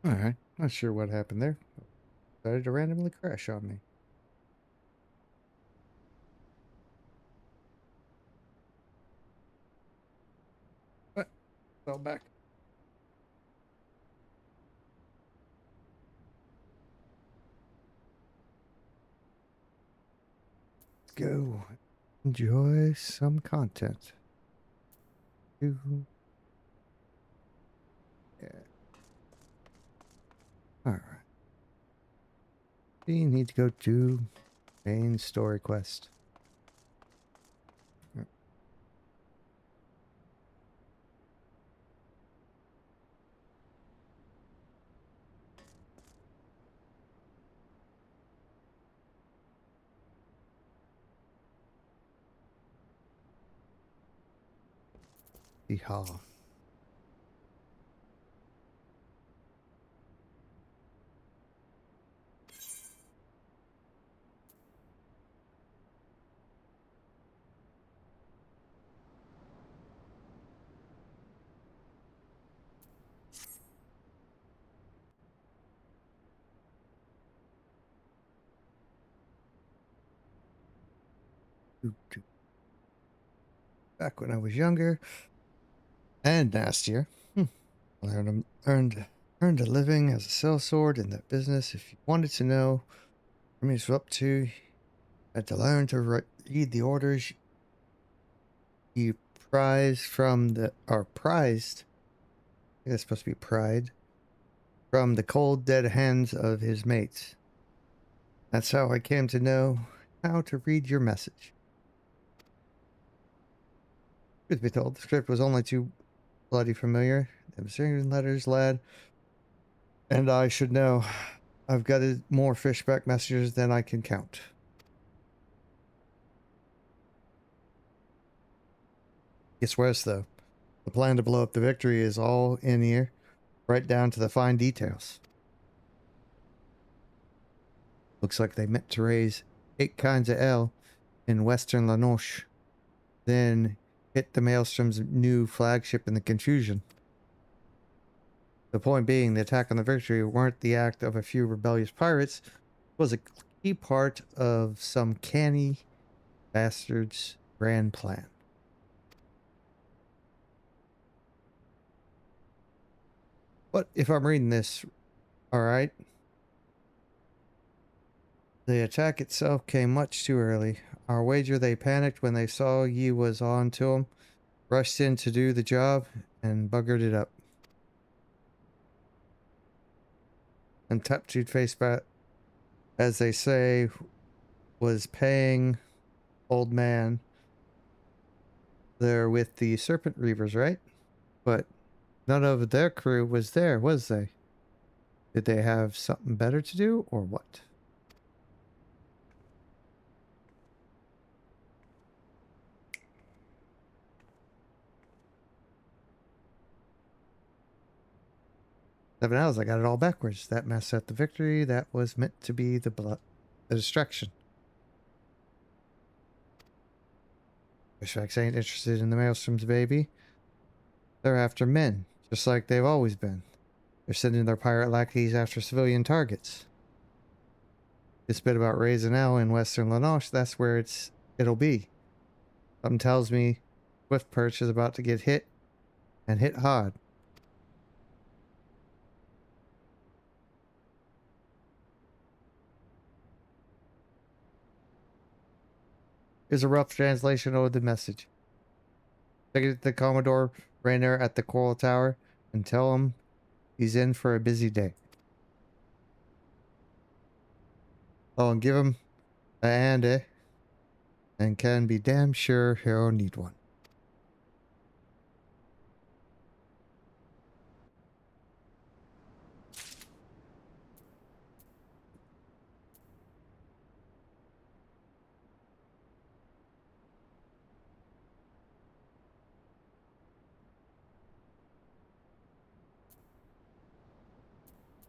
Alright, not sure what happened there. Decided to randomly crash on me. But fell back. Let's go. Enjoy some content. Yeah. Alright. We need to go to main story quest. Yeehaw. Back when I was younger and nastier. Earned a living as a sellsword in that business. If you wanted to know what I was up to, you had to learn to read the orders you prized. I think it's supposed to be pride from the cold, dead hands of his mates. That's how I came to know how to read your message. Truth be told, the script was only too bloody familiar. Them singing letters, lad, and I should know. I've got more fishback messages than I can count. Gets worse, though. The plan to blow up the victory is all in here, right down to the fine details. Looks like they meant to raise 8 kinds of L in western Lanoche, then hit the Maelstrom's new flagship in the confusion. The point being, the attack on the victory weren't the act of a few rebellious pirates, it was a key part of some canny bastard's grand plan. But if I'm reading this, alright, the attack itself came much too early. Our wager they panicked when they saw ye was on to 'em, rushed in to do the job, and buggered it up. And Tattooed Face Bat, as they say, was paying old man there with the Serpent Reavers, right? But none of their crew was there, was they? Did they have something better to do, or what? Seven hours, I got it all backwards. That mess at the victory, that was meant to be the distraction. Fishbacks ain't interested in the Maelstroms, baby. They're after men, just like they've always been. They're sending their pirate lackeys after civilian targets. This bit about raising L in western Lanoche, that's where it'll be. Something tells me Swift Perch is about to get hit, and hit hard. Here's a rough translation of the message. Take it to the Commodore Rainer at the Coral Tower and tell him he's in for a busy day. Oh, and give him a handy, and can be damn sure he'll need one.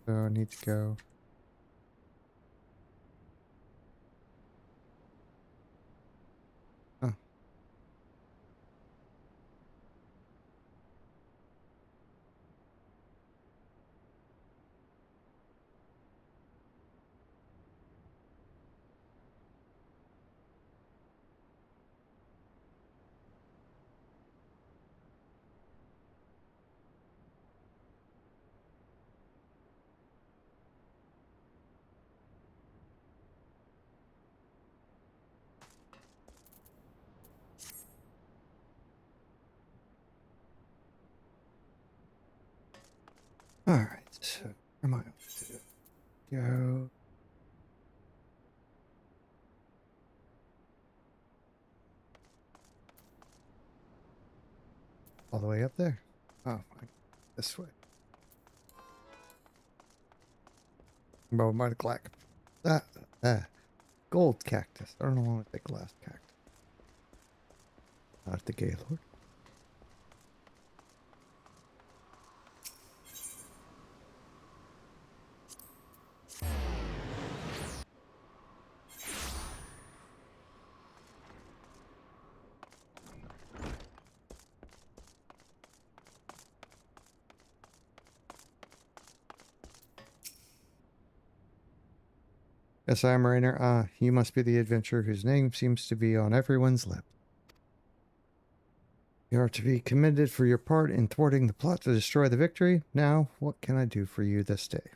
So I need to go. Oh. Alright, so where am I up to? Go. All the way up there. Oh, this way. Bro, my clack. Ah, gold cactus. I don't know why I think glass cactus. Not the Gaylord. Yes, I am Rainer. Ah, you must be the adventurer whose name seems to be on everyone's lip. You are to be commended for your part in thwarting the plot to destroy the victory. Now, what can I do for you this day?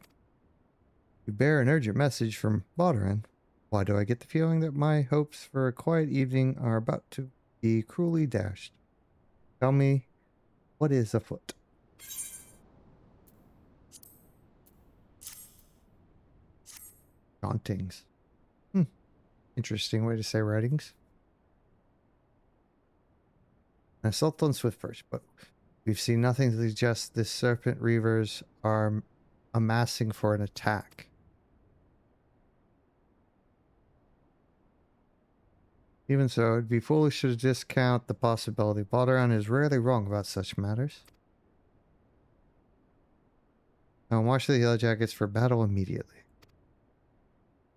You bear an urgent message from Badarin. Why do I get the feeling that my hopes for a quiet evening are about to be cruelly dashed? Tell me, what is afoot? Hauntings. Interesting way to say writings. An assault on Swiftpurse, but we've seen nothing to suggest the serpent reavers are amassing for an attack. Even so, it'd be foolish to discount the possibility. Balderon is rarely wrong about such matters. Now march the Yellow Jackets for battle immediately.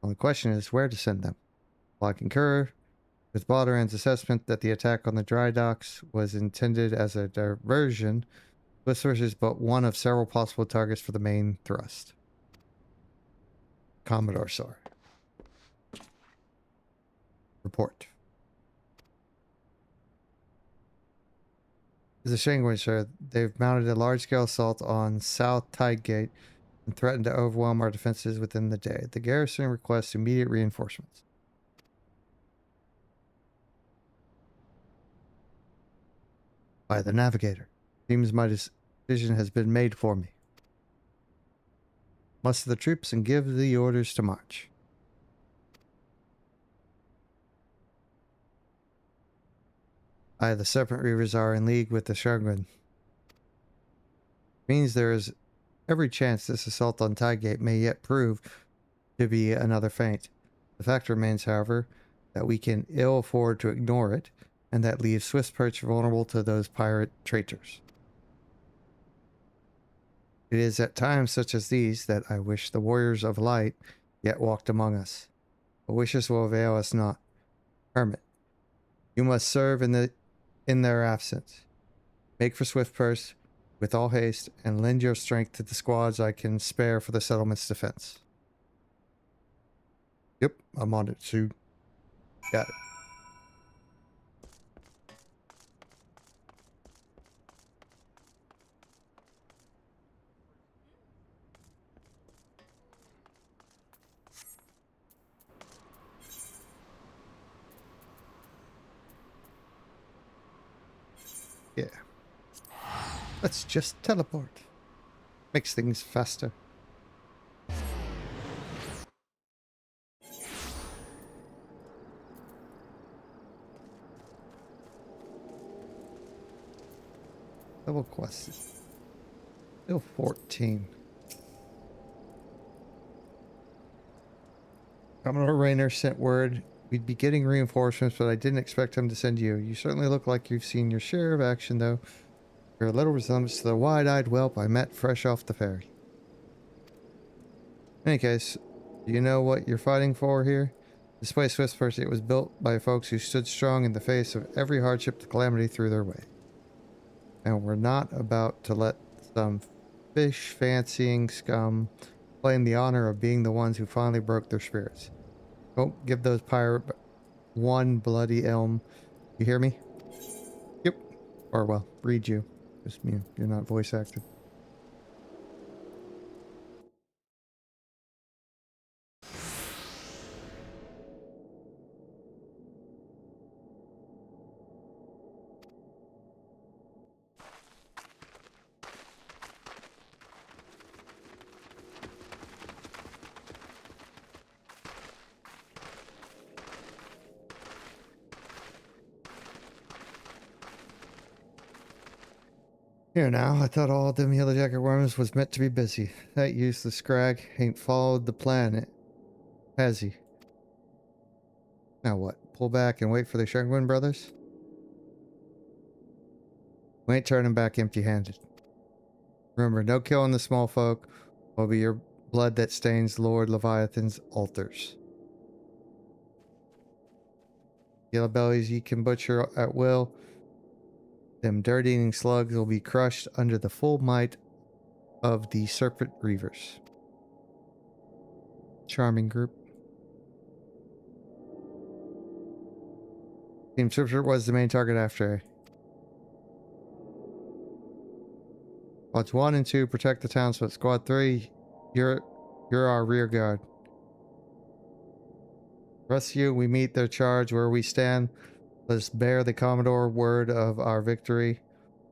Well, the question is where to send them. While I concur with Balderon's assessment that the attack on the dry docks was intended as a diversion, Swiftpurse is but one of several possible targets for the main thrust. Commodore Sar. Report. It's a shame, sir. They've mounted a large-scale assault on South Tidegate and threatened to overwhelm our defenses within the day. The garrison requests immediate reinforcements. By the Navigator. Seems my decision has been made for me. Muster the troops and give the orders to march. The Serpent Reavers are in league with the Shogun. Means there is every chance this assault on Tidegate may yet prove to be another feint. The fact remains, however, that we can ill afford to ignore it, and that leaves Swiftpurse vulnerable to those pirate traitors. It is at times such as these that I wish the warriors of light yet walked among us. But wishes will avail us not. Hermit, you must serve in their absence. Make for Swiftpurse with all haste, and lend your strength to the squads I can spare for the settlement's defense. Yep, I'm on it, Sue. Got it. Yeah. Let's just teleport. Makes things faster. Double quest. Still 14. Commodore Rayner sent word we'd be getting reinforcements, but I didn't expect him to send you. You certainly look like you've seen your share of action, though. You're a little resemblance to the wide-eyed whelp I met fresh off the ferry. In any case, do you know what you're fighting for here? Despite Swiftpurse, it was built by folks who stood strong in the face of every hardship and calamity through their way. And we're not about to let some fish-fancying scum claim the honor of being the ones who finally broke their spirits. Don't give those pirate one bloody elm. You hear me? Yep. Or, well, read you. Just me. You're not voice acted. Here now, I thought all them yellow jacket worms was meant to be busy. That useless scrag ain't followed the plan, has he? Now what? Pull back and wait for the Shengun brothers? We ain't turning back empty-handed. Remember, no killing the small folk will be your blood that stains Lord Leviathan's altars. Yellow bellies ye can butcher at will. Them dirt-eating slugs will be crushed under the full might of the Serpent Reavers. Charming group. Team Scripture was the main target after. Squads 1 and 2 protect the town, so Squad 3, you're our rear guard. The rest of you, we meet their charge where we stand. Let us bear the Commodore word of our victory,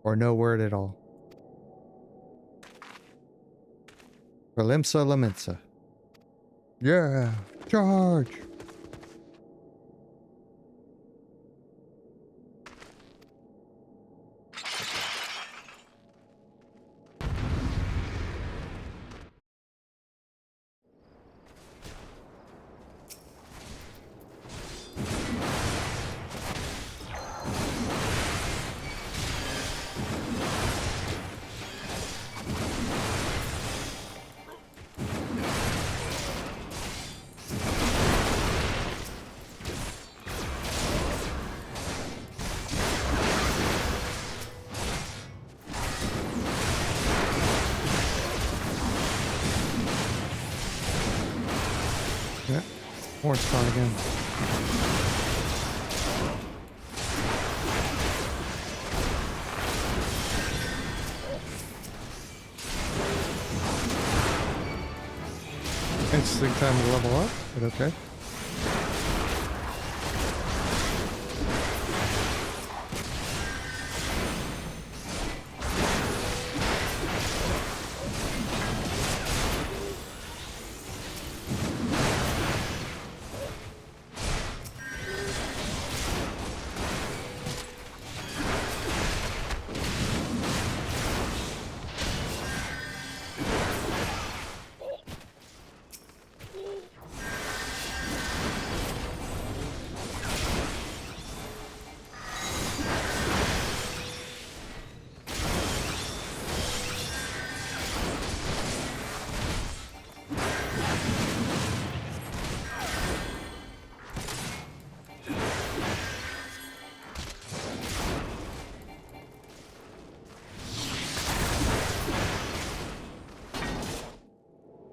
or no word at all. Relimsa Laminsa. Yeah, charge! Yeah, more spawn again. Interesting time to level up, but okay.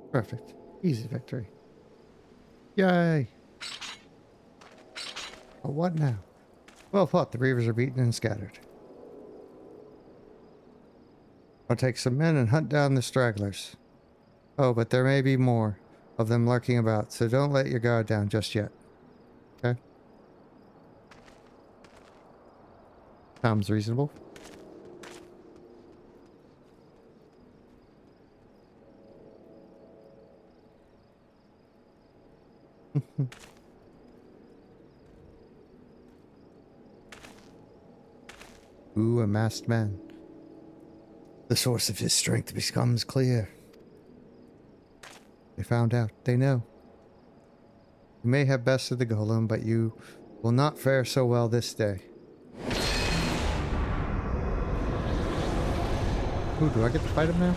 Perfect. Easy victory. Yay! But what now? Well fought. The Reavers are beaten and scattered. I'll take some men and hunt down the stragglers. Oh, but there may be more of them lurking about, so don't let your guard down just yet. Okay? Sounds reasonable. Ooh, a masked man. The source of his strength becomes clear. They found out. They know. You may have bested the golem, but you will not fare so well this day. Ooh, do I get to fight him now?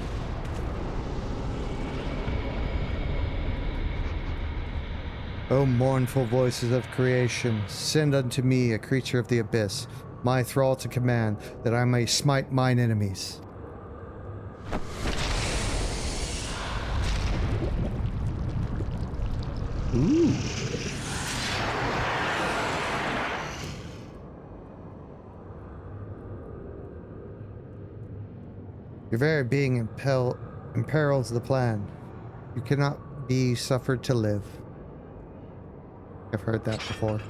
O mournful voices of creation, send unto me a creature of the abyss, my thrall to command, that I may smite mine enemies. Ooh. Your very being imperils the plan. You cannot be suffered to live. I've heard that before.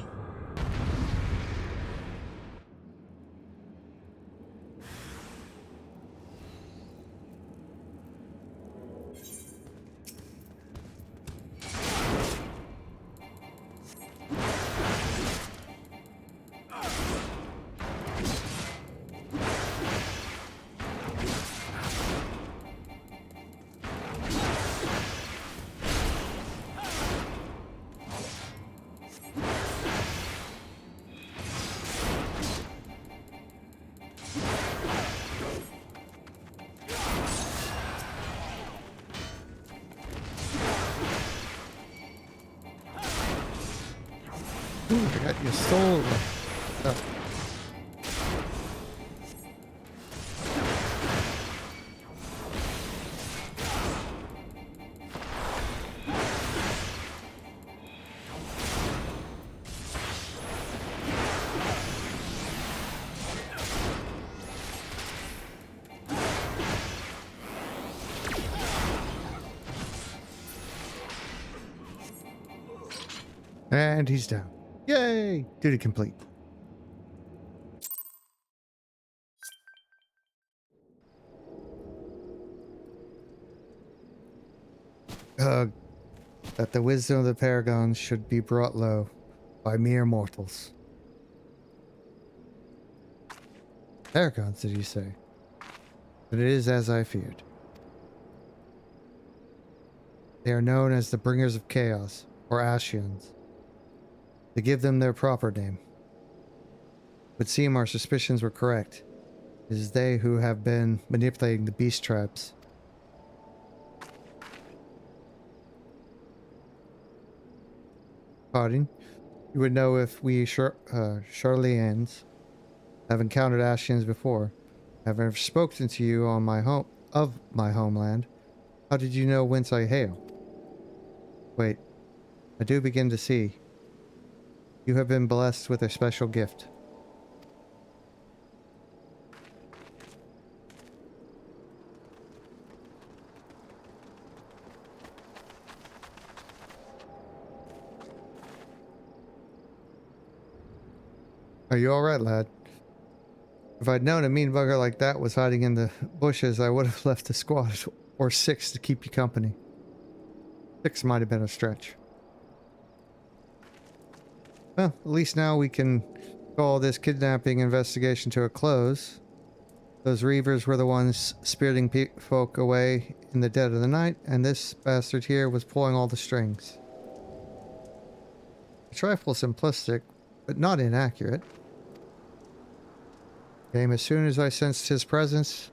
Ooh, I got your soul. Oh. And he's down. Yay! Duty complete. That the wisdom of the Paragons should be brought low by mere mortals. Paragons, did you say? But it is as I feared. They are known as the Bringers of Chaos, or Ashians. To give them their proper name. It would seem our suspicions were correct. It is they who have been manipulating the beast tribes. Pardon? You would know if we Charlians have encountered Ashians before. Have ever spoken to you on my homeland. How did you know whence I hail? Wait, I do begin to see. You have been blessed with a special gift. Are you alright, lad? If I'd known a mean bugger like that was hiding in the bushes, I would have left a squad or 6 to keep you company. 6 might have been a stretch. Well, at least now we can call this kidnapping investigation to a close. Those reavers were the ones spiriting folk away in the dead of the night, and this bastard here was pulling all the strings. A trifle simplistic, but not inaccurate. Came as soon as I sensed his presence,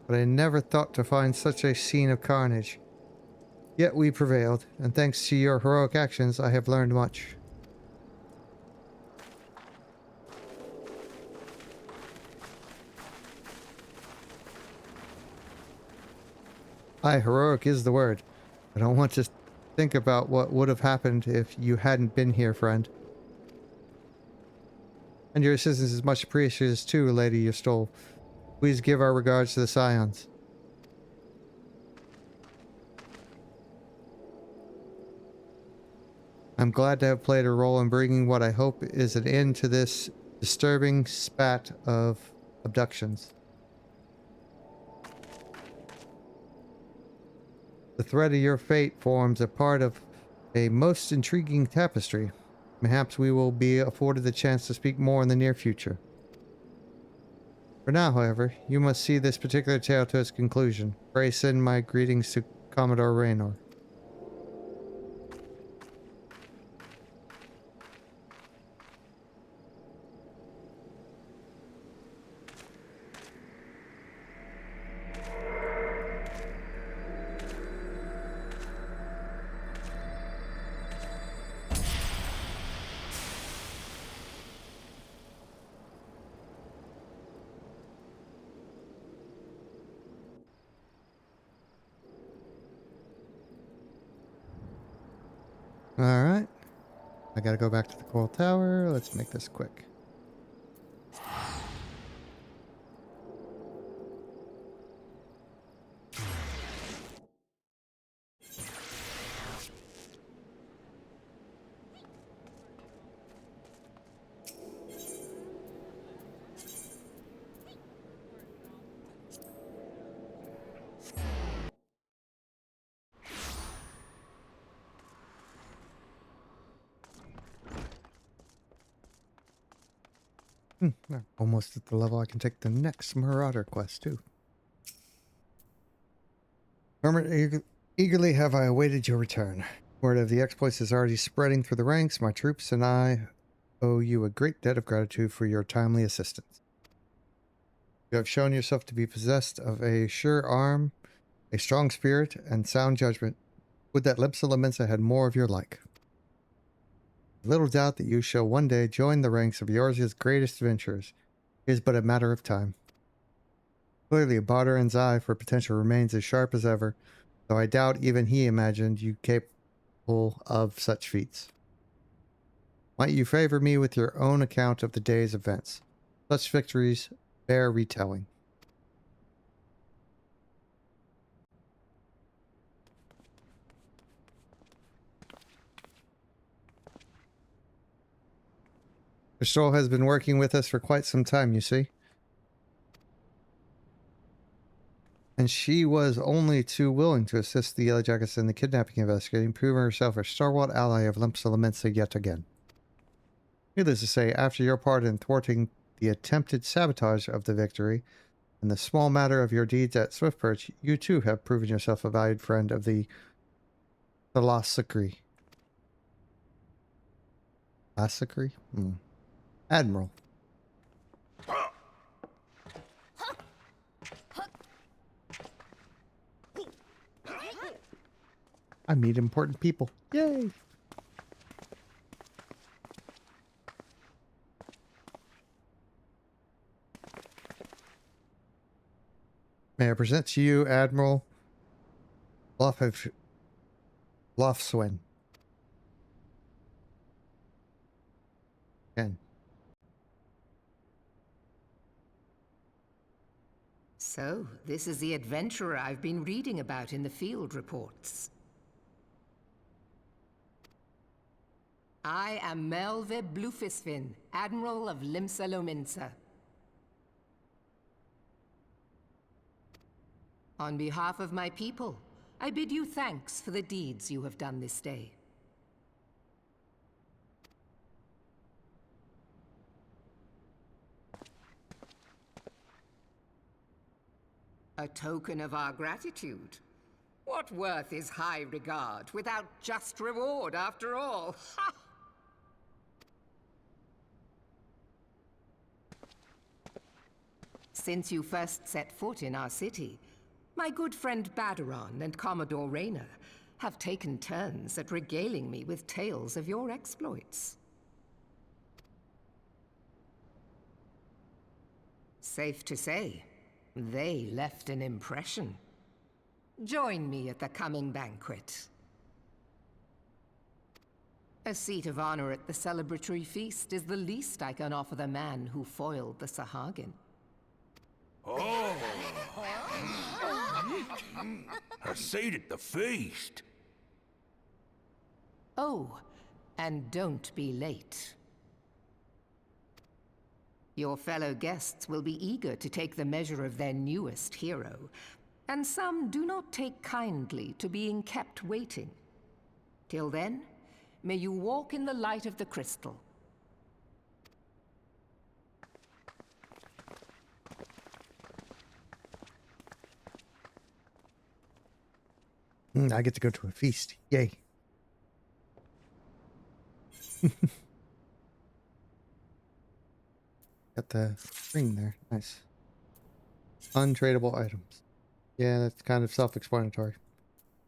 but I never thought to find such a scene of carnage. Yet we prevailed, and thanks to your heroic actions, I have learned much. Aye, heroic is the word. I don't want to think about what would have happened if you hadn't been here, friend. And your assistance is much appreciated too, Lady Yostol. Please give our regards to the Scions. I'm glad to have played a role in bringing what I hope is an end to this disturbing spat of abductions. The thread of your fate forms a part of a most intriguing tapestry. Perhaps we will be afforded the chance to speak more in the near future. For now, however, you must see this particular tale to its conclusion. Pray send my greetings to Commodore Raynor. Alright. I gotta go back to the coral tower. Let's make this quick. Almost at the level I can take the next Marauder quest, too. Hermit, eagerly have I awaited your return. Word of the exploits is already spreading through the ranks. My troops and I owe you a great debt of gratitude for your timely assistance. You have shown yourself to be possessed of a sure arm, a strong spirit, and sound judgment. Would that Lepsa Lamensa had more of your like. Little doubt that you shall one day join the ranks of yours greatest adventurers. It is but a matter of time. Clearly, Barteran's eye for potential remains as sharp as ever, though I doubt even he imagined you capable of such feats. Might you favor me with your own account of the day's events? Such victories bear retelling. Pastrol has been working with us for quite some time, you see. And she was only too willing to assist the Yellow Jackets in the kidnapping investigation, proving herself a stalwart ally of Limpsa Lominsa yet again. Needless to say, after your part in thwarting the attempted sabotage of the victory, and the small matter of your deeds at Swiftperch, you too have proven yourself a valued friend of the Thalassacre. Thalassacre? Admiral. I meet important people. Yay! May I present to you Admiral Lofswin. Ken. So, this is the adventurer I've been reading about in the field reports. I am Melve Blufisvin, Admiral of Limpsa Lominsa. On behalf of my people, I bid you thanks for the deeds you have done this day. A token of our gratitude. What worth is high regard without just reward, after all? Ha! Since you first set foot in our city, my good friend Badaron and Commodore Rayner have taken turns at regaling me with tales of your exploits. Safe to say, they left an impression. Join me at the coming banquet. A seat of honor at the celebratory feast is the least I can offer the man who foiled the Sahagin. Oh! A seat at the feast! Oh, and don't be late. Your fellow guests will be eager to take the measure of their newest hero, and some do not take kindly to being kept waiting. Till then, may you walk in the light of the crystal. I get to go to a feast. Yay. Got the ring there. Nice. Untradeable items. Yeah, that's kind of self-explanatory.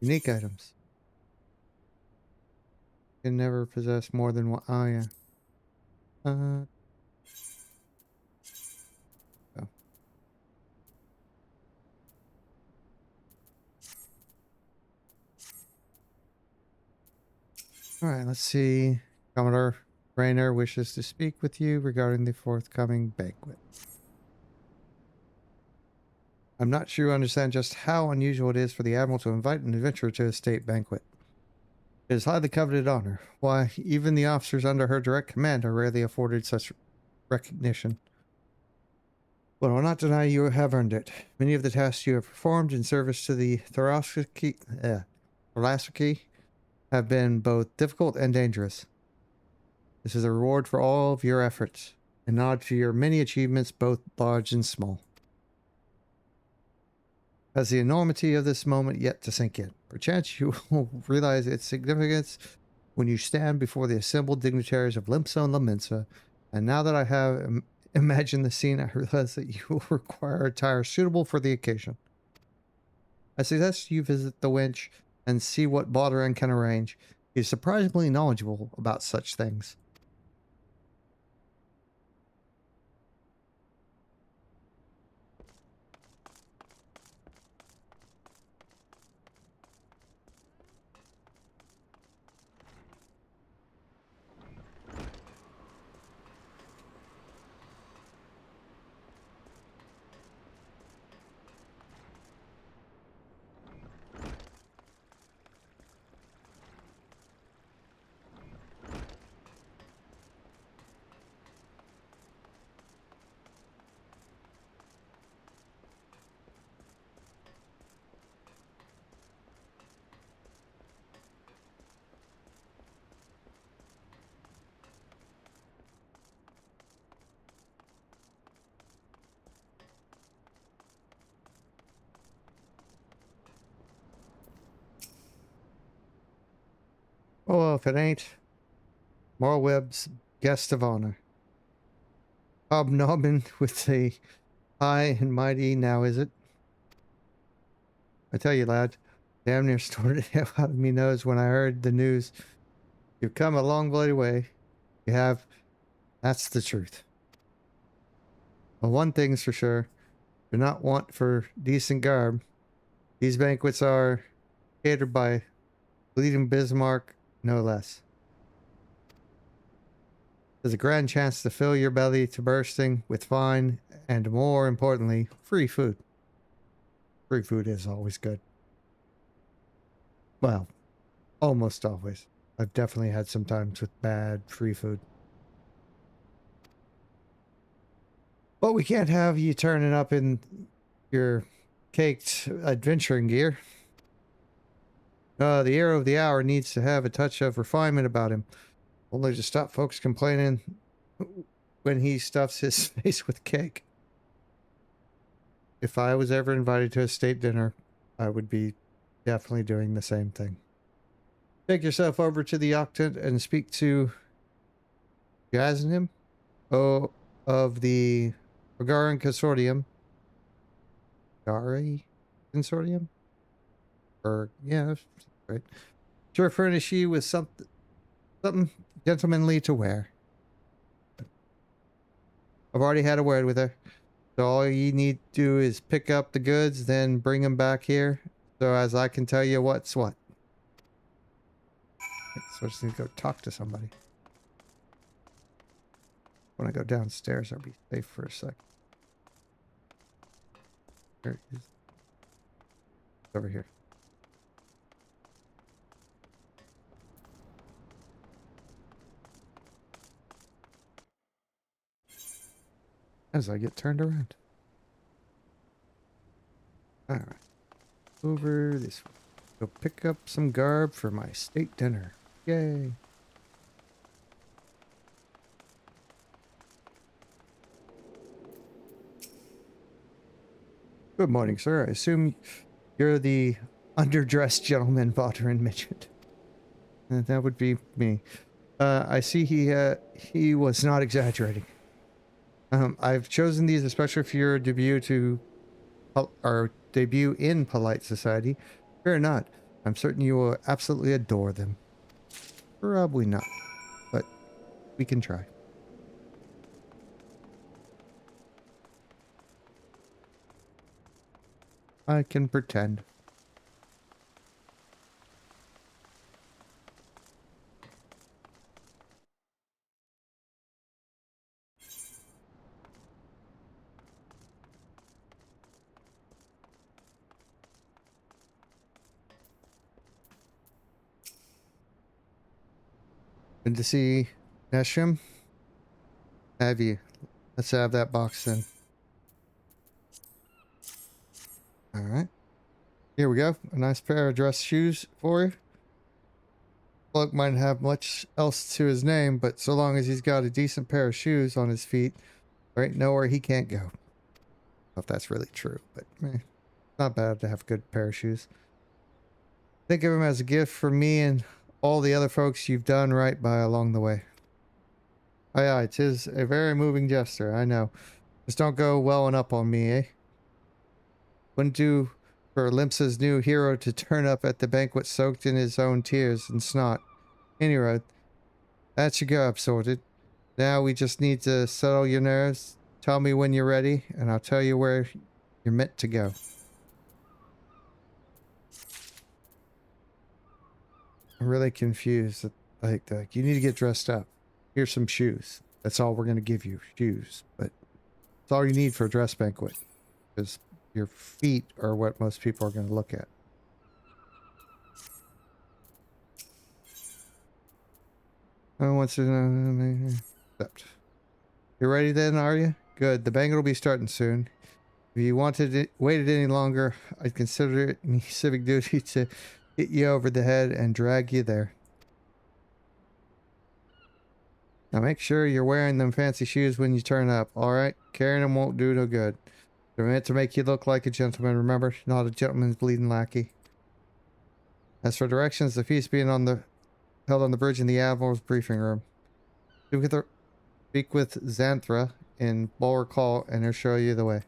Unique items. Can never possess more than one. Oh, yeah. Oh. Alright, let's see. Commodore Rayner wishes to speak with you regarding the forthcoming banquet. I'm not sure you understand just how unusual it is for the Admiral to invite an adventurer to a state banquet. It is highly coveted honor. Why, even the officers under her direct command are rarely afforded such recognition. But I'll not deny you have earned it. Many of the tasks you have performed in service to the Thalassacre have been both difficult and dangerous. This is a reward for all of your efforts, a nod to your many achievements, both large and small. Has the enormity of this moment yet to sink in? Perchance you will realize its significance when you stand before the assembled dignitaries of Limpsa and Lominsa, and now that I have imagined the scene, I realize that you will require attire suitable for the occasion. I suggest you visit the winch and see what Balderan can arrange. He's surprisingly knowledgeable about such things. Oh, well, if it ain't Marweb's guest of honor. Hobnobbing with the high and mighty now, is it? I tell you, lad, damn near snorted the hell out of me nose when I heard the news. You've come a long bloody way. You have. That's the truth. Well, one thing's for sure. Do not want for decent garb. These banquets are catered by Bleeding Bismarck, no less. There's a grand chance to fill your belly to bursting with fine and, more importantly, free food. Free food is always good. Well, almost always. I've definitely had some times with bad free food. But we can't have you turning up in your caked adventuring gear. The hero of the hour needs to have a touch of refinement about him. Only to stop folks complaining when he stuffs his face with cake. If I was ever invited to a state dinner, I would be definitely doing the same thing. Take yourself over to the octant and speak to Gaznim of the Gagarin Consortium. Gari Consortium? Or, yeah, that's right. Sure furnish you with something gentlemanly to wear. I've already had a word with her. So all you need to do is pick up the goods, then bring them back here. So as I can tell you what's what. So I just need to go talk to somebody. When I go downstairs, I'll be safe for a sec. There it is. It's over here. As I get turned around. Alright. Over this way. Go pick up some garb for my state dinner. Yay. Good morning, sir. I assume you're the underdressed gentleman Vodrin mentioned. That would be me. I see he was not exaggerating. I've chosen these especially for your debut in polite society. Fear not. I'm certain you will absolutely adore them. Probably not, but we can try. I can pretend. Good to see Nesham. Have you? Let's have that box then. Alright. Here we go. A nice pair of dress shoes for you. Bloke might have much else to his name, but so long as he's got a decent pair of shoes on his feet, there ain't nowhere he can't go. I don't know if that's really true, but not bad to have a good pair of shoes. Think of him as a gift from me and all the other folks you've done right by along the way. Aye, aye, 'tis a very moving gesture, I know. Just don't go welling up on me, eh? Wouldn't do for Limpsa's new hero to turn up at the banquet soaked in his own tears and snot. Anyway, that's your go up sorted. Now we just need to settle your nerves. Tell me when you're ready, and I'll tell you where you're meant to go. I'm really confused. Like you need to get dressed up. Here's some shoes. That's all we're gonna give you, shoes. But it's all you need for a dress banquet, because your feet are what most people are gonna look at. I want to know. Accept. You ready then, are you? Good. The banquet will be starting soon. If you waited any longer, I'd consider it my civic duty to hit you over the head and drag you there. Now make sure you're wearing them fancy shoes when you turn up, alright? Carrying them won't do no good. They're meant to make you look like a gentleman, remember? Not a gentleman's bleeding lackey. As for directions, the feast being held on the bridge in the Admiral's briefing room. Speak with Xanthra in Bulwark Hall and he'll show you the way.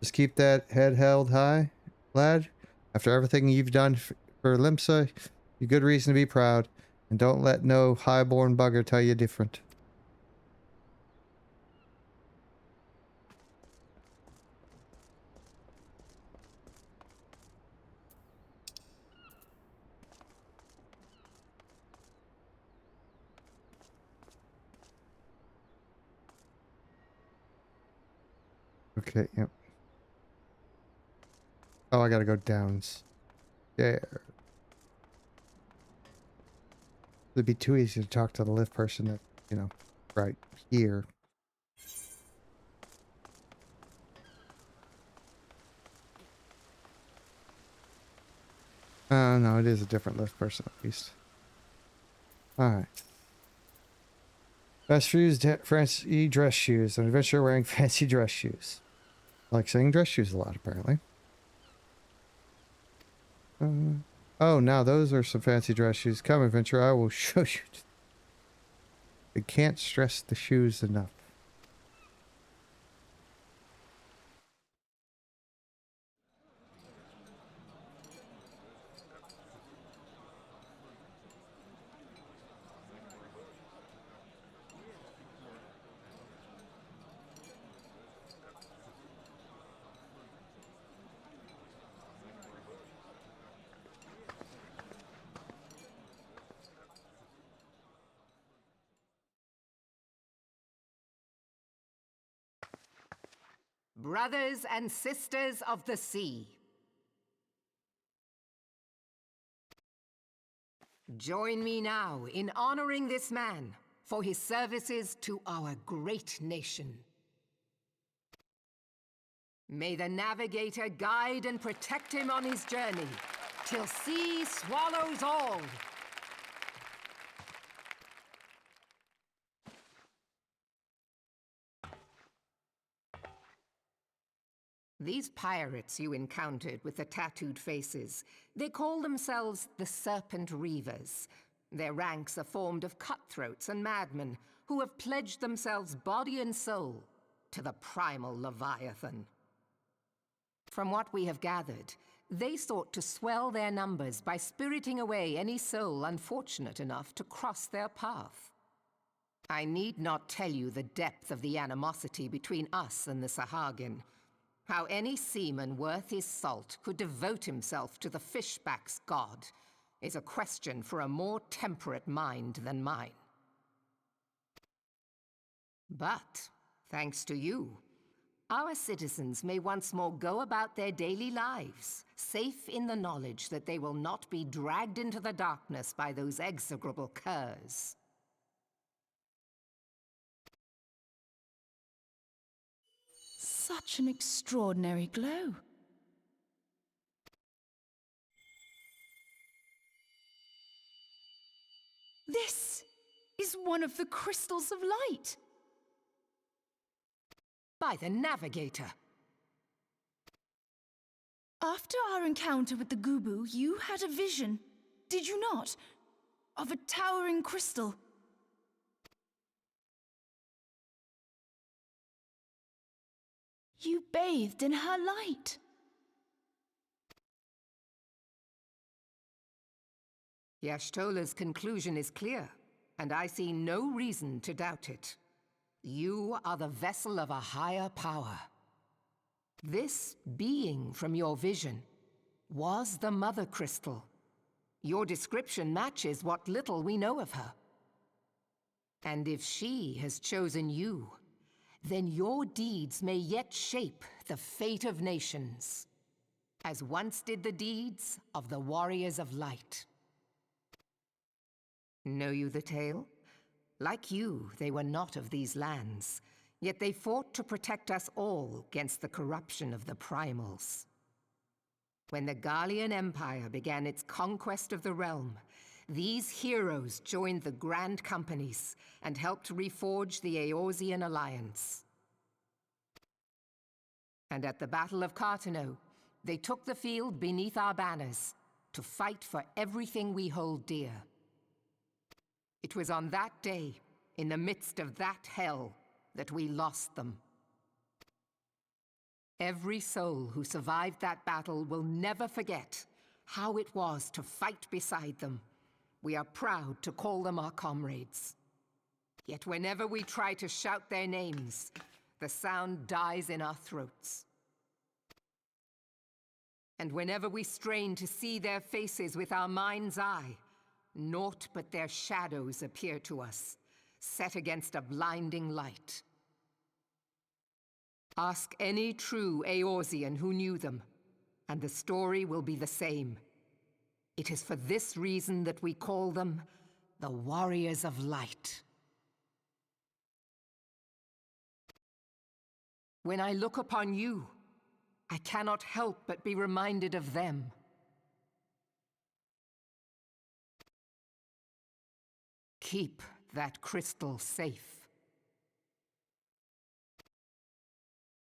Just keep that head held high, lad. After everything you've done for Limsa, you've good reason to be proud. And don't let no high-born bugger tell you different. Okay, yep. Oh, I gotta go downs. There. It'd be too easy to talk to the lift person that, you know, right here. Oh, no, it is a different lift person at least. Alright. Best shoes, fancy dress shoes. An adventurer wearing fancy dress shoes. I like saying dress shoes a lot, apparently. Oh, now those are some fancy dress shoes. Come, adventurer, I will show you. I can't stress the shoes enough. Brothers and sisters of the sea, join me now in honoring this man for his services to our great nation. May the navigator guide and protect him on his journey, till sea swallows all. These pirates you encountered with the tattooed faces, they call themselves the Serpent Reavers. Their ranks are formed of cutthroats and madmen who have pledged themselves body and soul to the primal Leviathan. From what we have gathered, they sought to swell their numbers by spiriting away any soul unfortunate enough to cross their path. I need not tell you the depth of the animosity between us and the Sahagin. How any seaman worth his salt could devote himself to the fishback's god is a question for a more temperate mind than mine. But, thanks to you, our citizens may once more go about their daily lives, safe in the knowledge that they will not be dragged into the darkness by those execrable curs. Such an extraordinary glow. This is one of the crystals of light. By the navigator. After our encounter with the Gubu, you had a vision, did you not? Of a towering crystal. You bathed in her light. Yashtola's conclusion is clear, and I see no reason to doubt it. You are the vessel of a higher power. This being from your vision was the Mother Crystal. Your description matches what little we know of her. And if she has chosen you, then your deeds may yet shape the fate of nations, as once did the deeds of the Warriors of Light. Know you the tale? Like you, they were not of these lands, yet they fought to protect us all against the corruption of the Primals. When the Garlean Empire began its conquest of the realm, these heroes joined the Grand Companies and helped reforge the Eorzean Alliance. And at the Battle of Cartano, they took the field beneath our banners to fight for everything we hold dear. It was on that day, in the midst of that hell, that we lost them. Every soul who survived that battle will never forget how it was to fight beside them. We are proud to call them our comrades. Yet whenever we try to shout their names, the sound dies in our throats. And whenever we strain to see their faces with our mind's eye, naught but their shadows appear to us, set against a blinding light. Ask any true Eorzean who knew them, and the story will be the same. It is for this reason that we call them the Warriors of Light. When I look upon you, I cannot help but be reminded of them. Keep that crystal safe.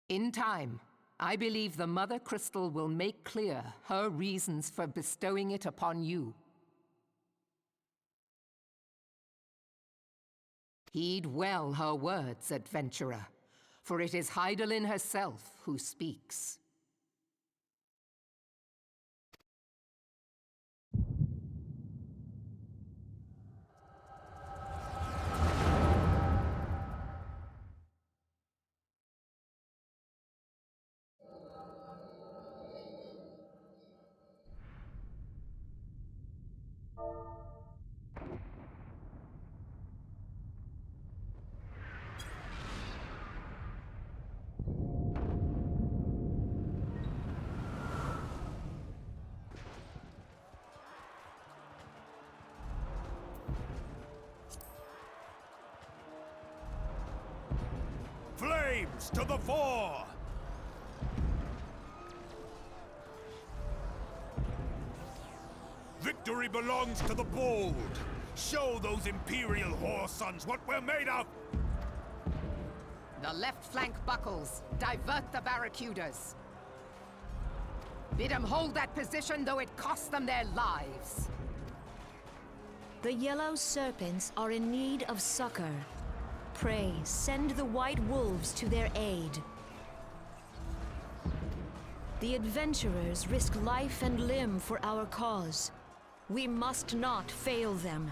In time, I believe the Mother Crystal will make clear her reasons for bestowing it upon you. Heed well her words, adventurer, for it is Hydaelyn herself who speaks. Flames to the fore! Victory belongs to the bold! Show those Imperial whore sons what we're made of! The left flank buckles. Divert the barracudas. Bid them hold that position, though it cost them their lives. The Yellow Serpents are in need of succor. Pray, send the White Wolves to their aid. The adventurers risk life and limb for our cause. We must not fail them.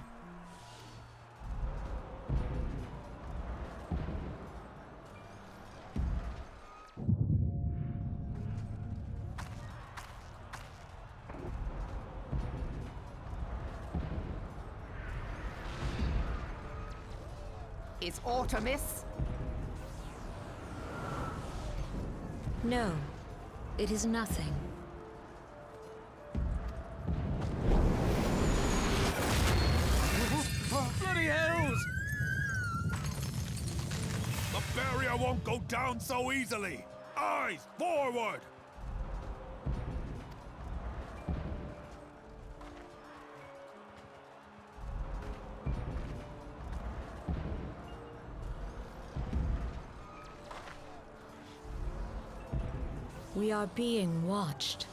Is aught amiss? No, it is nothing. Bloody hells! The barrier won't go down so easily! Eyes forward! We are being watched.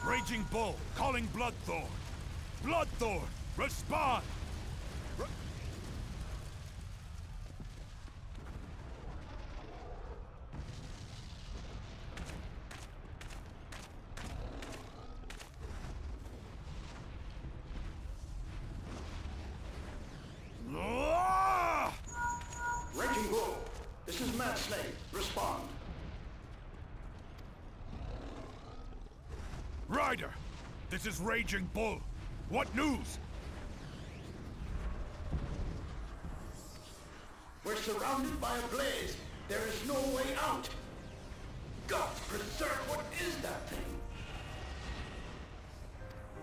Raging Bull, calling Bloodthorn! Bloodthorn, respond! Ah! Raging Bull, this is Mad Snake. Respond. Ryder, this is Raging Bull. What news? We're surrounded by a blaze. There is no way out. God preserve, what is that thing?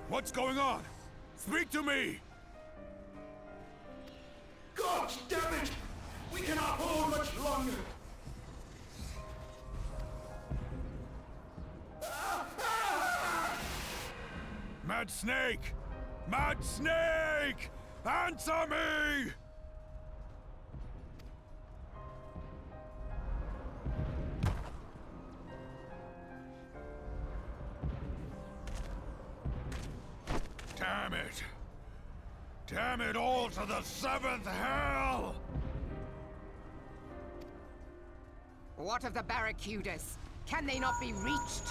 What's going on? Speak to me! God damn it! We cannot hold much longer. Mad Snake! Mad Snake! Answer me! Damn it! Damn it all to the seventh hell! What of the barracudas? Can they not be reached?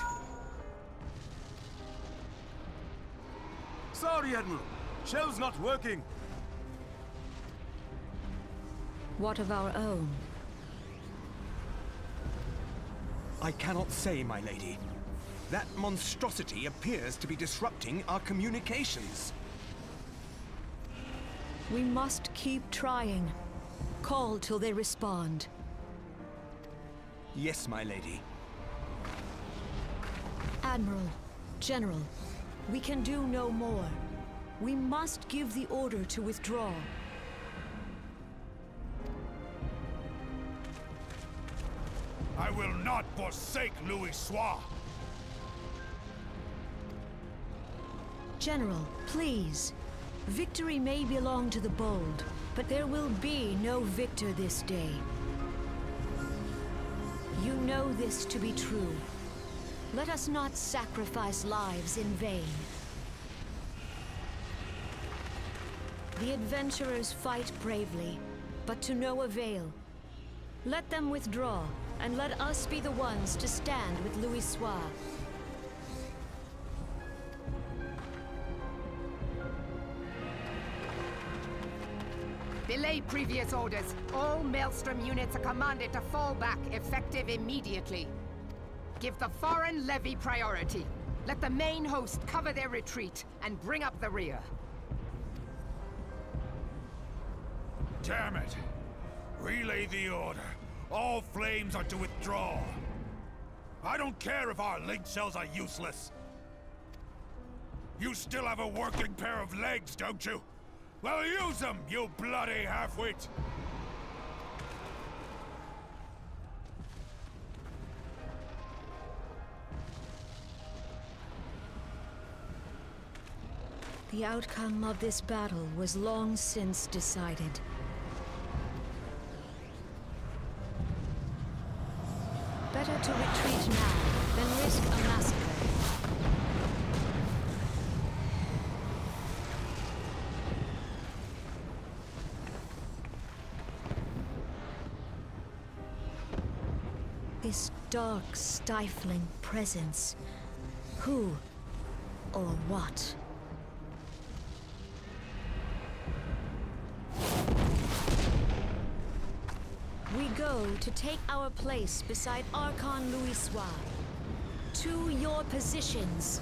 Sorry, Admiral. Shell's not working. What of our own? I cannot say, my lady. That monstrosity appears to be disrupting our communications. We must keep trying. Call till they respond. Yes, my lady. Admiral, General, we can do no more. We must give the order to withdraw. I will not forsake Louis Soir! General, please. Victory may belong to the bold, but there will be no victor this day. You know this to be true. Let us not sacrifice lives in vain. The adventurers fight bravely, but to no avail. Let them withdraw, and let us be the ones to stand with Louis Soir. Belay previous orders. All Maelstrom units are commanded to fall back, effective immediately. Give the foreign levy priority. Let the main host cover their retreat and bring up the rear. Damn it! Relay the order. All flames are to withdraw. I don't care if our link cells are useless. You still have a working pair of legs, don't you? Well, use them, you bloody half-wit! The outcome of this battle was long since decided. Better to retreat now than risk a massacre. This dark, stifling presence. Who or what? We go to take our place beside Archon Louis Soir. To your positions.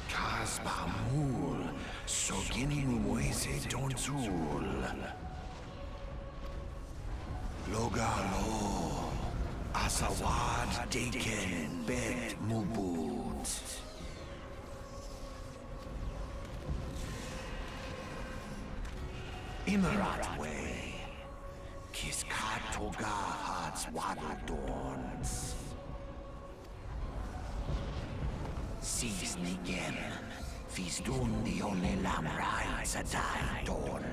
Kasbamul, Soginin Wese Donzul. Logalo, Asawad Deken Bet Mubut. Imarat Way, Kiskatoga Hats Wadadorns. Sees Nigem, Fisdun the only Lamrai Zadai Dorn.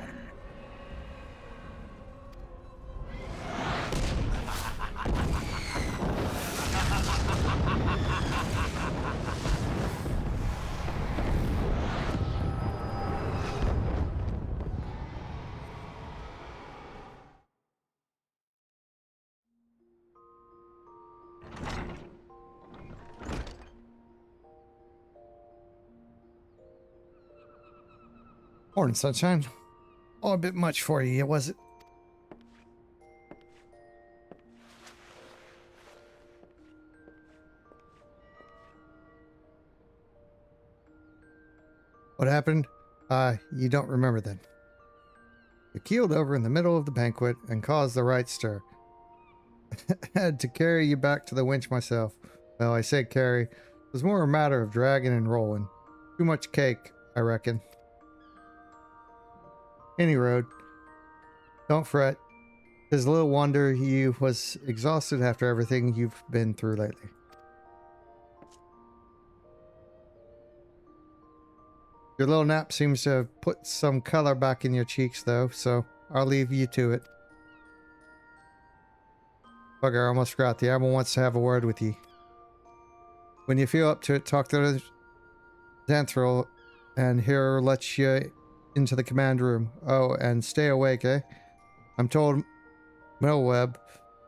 Morning, sunshine. Oh, a bit much for you, was it? What happened? You don't remember then. I keeled over in the middle of the banquet and caused the right stir. Had to carry you back to the winch myself. Well, I say carry. It was more a matter of dragging and rolling. Too much cake, I reckon. Any road. Don't fret. It's little wonder you was exhausted after everything you've been through lately. Your little nap seems to have put some color back in your cheeks, though, so I'll leave you to it. Bugger, I almost forgot. The admiral wants to have a word with you. When you feel up to it, talk to the Xanthril, and he'll let you into the command room. Oh, and stay awake, eh? I'm told Middleweb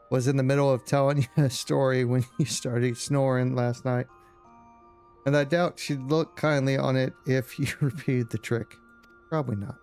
was in the middle of telling you a story when you started snoring last night. And I doubt she'd look kindly on it if you repeated the trick. Probably not.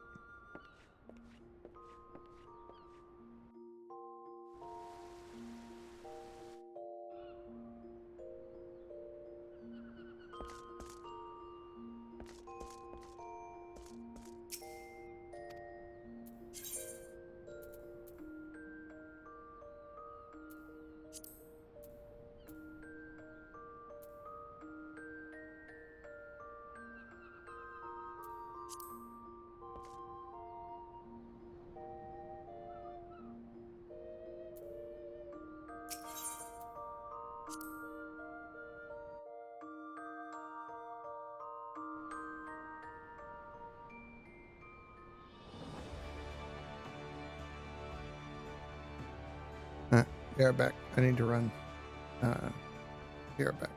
Be right back. I need to run. Be right back.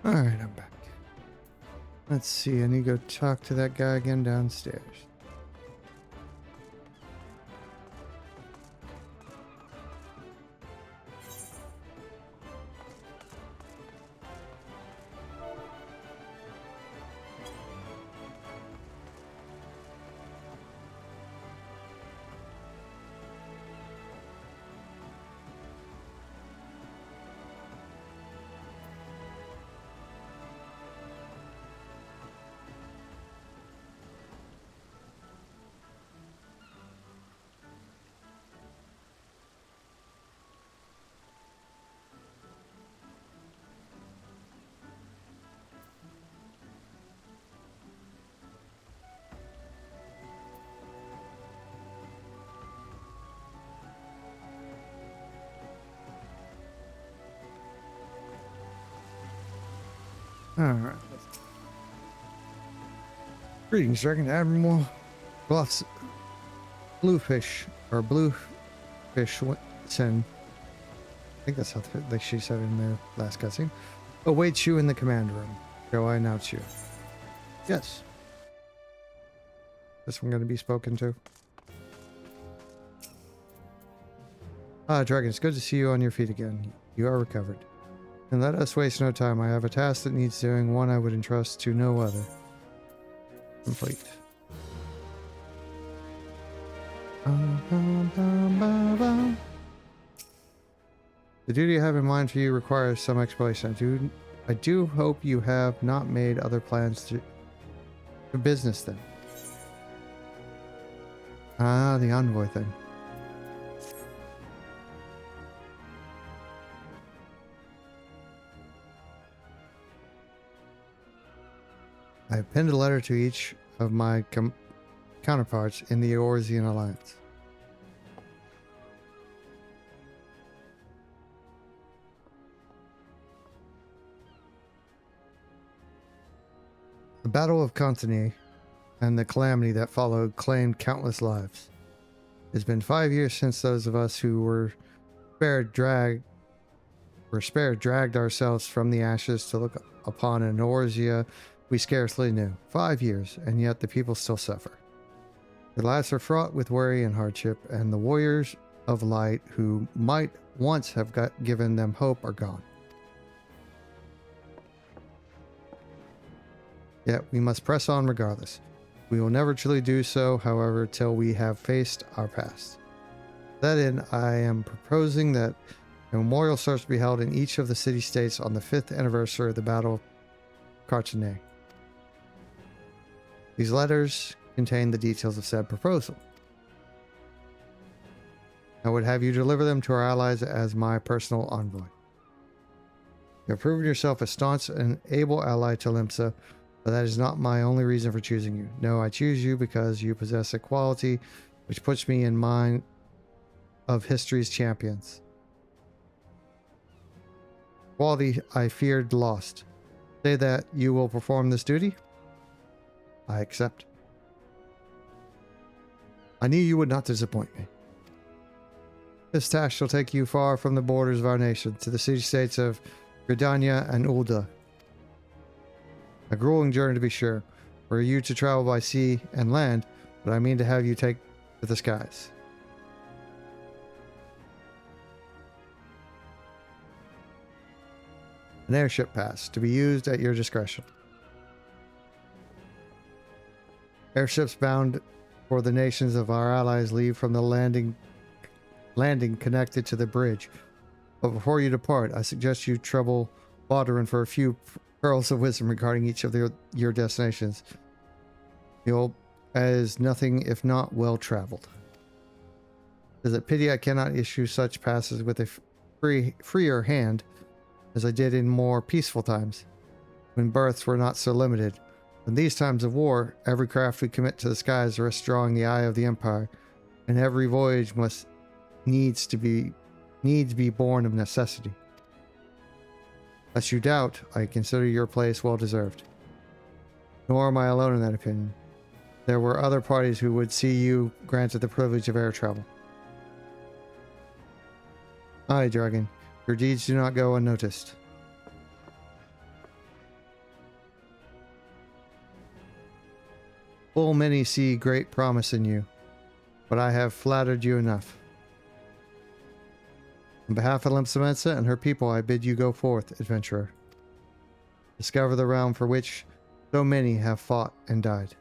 Alright, I'm back. Let's see, I need to go talk to that guy again downstairs. Alright. Greetings, Dragon Admiral. Bluffs. Bluefish. Or Bluefish Sen. I think that's how she said it in their last cutscene. Awaits you in the command room. Shall I announce you? Yes. This one going to be spoken to. Ah, Dragon, it's good to see you on your feet again. You are recovered. And let us waste no time. I have a task that needs doing, one I would entrust to no other. Complete. The duty I have in mind for you requires some explanation. I do hope you have not made other plans to business then. Ah, the envoy thing. I have penned a letter to each of my counterparts in the Eorzean Alliance. The Battle of Contigny and the calamity that followed claimed countless lives. It's been 5 years since those of us who were spared dragged ourselves from the ashes to look upon an Eorzea we scarcely knew. 5 years, and yet the people still suffer. Their lives are fraught with worry and hardship, and the warriors of light who might once have given them hope are gone. Yet we must press on regardless. We will never truly do so, however, till we have faced our past. To that end, I am proposing that a memorial service be held in each of the city-states on the 5th anniversary of the Battle of Contigny. These letters contain the details of said proposal. I would have you deliver them to our allies as my personal envoy. You have proven yourself a staunch and able ally to Limsa, but that is not my only reason for choosing you. No, I choose you because you possess a quality which puts me in mind of history's champions. Quality I feared lost. Say that you will perform this duty? I accept. I knew you would not disappoint me. This task shall take you far from the borders of our nation, to the city-states of Gridania and Ul'dah. A grueling journey to be sure, for you to travel by sea and land, but I mean to have you take to the skies. An airship pass, to be used at your discretion. Airships bound for the nations of our allies leave from the landing connected to the bridge. But before you depart, I suggest you trouble Baldwin for a few pearls of wisdom regarding each of your destinations. You'll as nothing if not well traveled. Is it pity I cannot issue such passes with a freer hand as I did in more peaceful times, when berths were not so limited. In these times of war, every craft we commit to the skies risks drawing the eye of the Empire, and every voyage needs to be born of necessity. Lest you doubt, I consider your place well deserved. Nor am I alone in that opinion. There were other parties who would see you granted the privilege of air travel. Aye, Dragon, your deeds do not go unnoticed. Full many see great promise in you, but I have flattered you enough. On behalf of Limsa and her people, I bid you go forth, adventurer. Discover the realm for which so many have fought and died.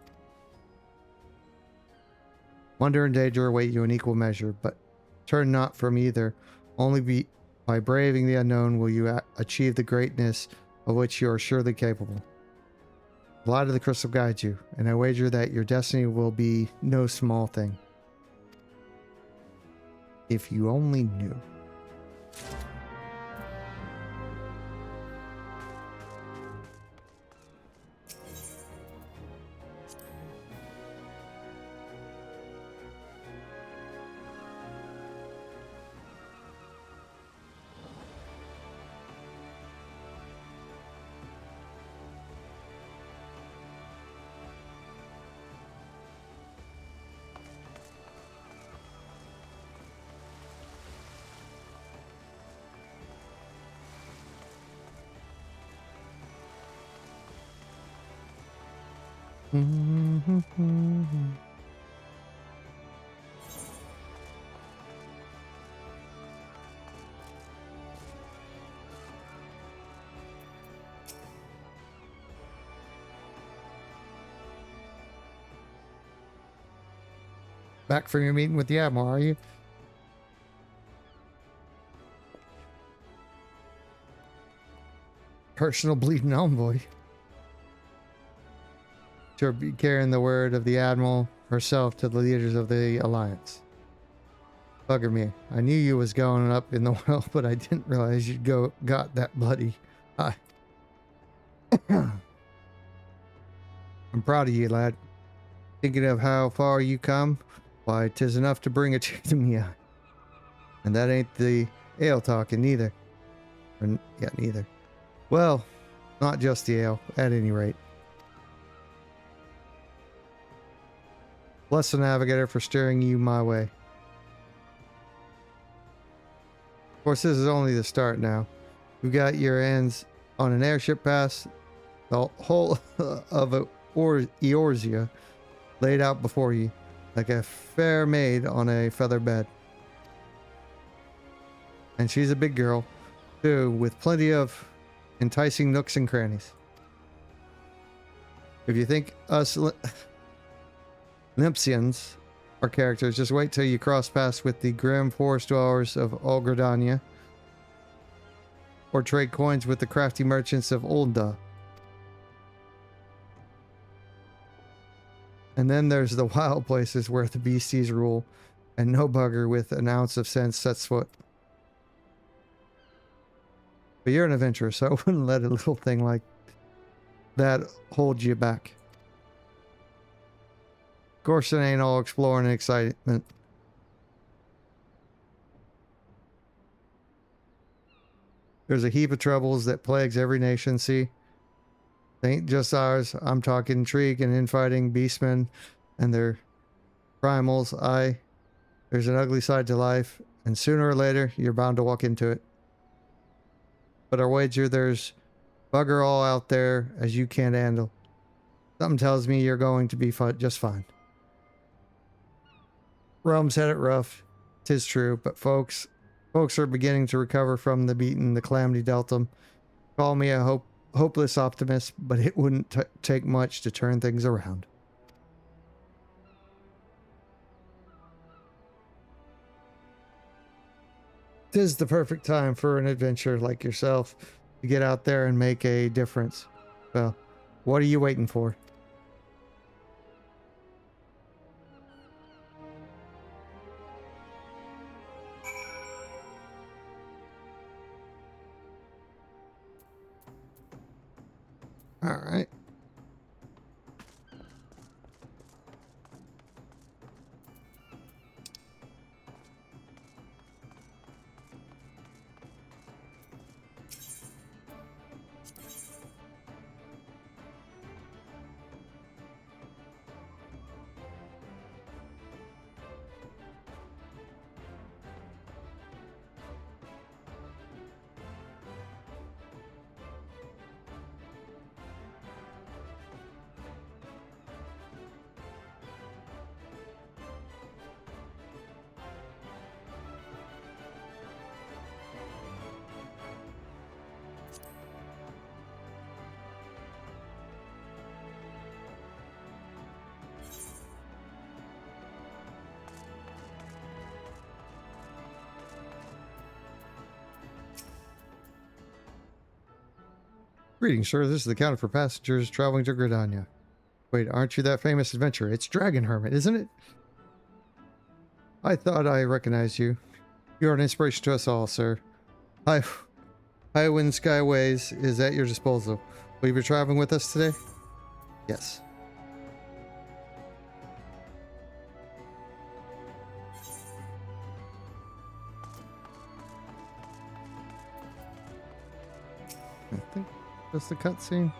Wonder and danger await you in equal measure, but turn not from either. Only by braving the unknown will you achieve the greatness of which you are surely capable. The light of the crystal guides you, and I wager that your destiny will be no small thing. If you only knew. Back from your meeting with the Admiral, are you? Personal bleeding envoy. She'll be carrying the word of the Admiral herself to the leaders of the Alliance. Bugger me. I knew you was going up in the world, but I didn't realize you'd got that bloody. I'm proud of you, lad. Thinking of how far you come, why, 'tis enough to bring a tear to me eye. And that ain't the ale talking neither. Yeah, neither. Well, not just the ale, at any rate. Bless the navigator for steering you my way. Of course, this is only the start now. You've got your ends on an airship pass, the whole of Eorzea laid out before you, like a fair maid on a feather bed. And she's a big girl, too, with plenty of enticing nooks and crannies. If you think us Limpsians are characters, just wait till you cross paths with the grim forest dwellers of Olgerdania, or trade coins with the crafty merchants of Ulda. And then there's the wild places where the beasties rule, and no bugger with an ounce of sense sets foot. But you're an adventurer, so I wouldn't let a little thing like that hold you back. Of course, it ain't all exploring and excitement. There's a heap of troubles that plagues every nation, see? They ain't just ours. I'm talking intrigue and infighting, beastmen and their primals. Aye, there's an ugly side to life, and sooner or later, you're bound to walk into it. But I wager there's bugger all out there as you can't handle. Something tells me you're going to be just fine. Rome's had it rough, 'tis true, but folks are beginning to recover from the beating the calamity dealt them. Call me a hopeless optimist, but it wouldn't take much to turn things around. Tis the perfect time for an adventurer like yourself to get out there and make a difference. Well, what are you waiting for? All right. Greetings, sir. This is the counter for passengers traveling to Gridania. Wait, aren't you that famous adventurer? It's Dragon Hermit, isn't it? I thought I recognized you. You are an inspiration to us all, sir. Highwind Skyways is at your disposal. Will you be traveling with us today? Yes. I think that's the cutscene.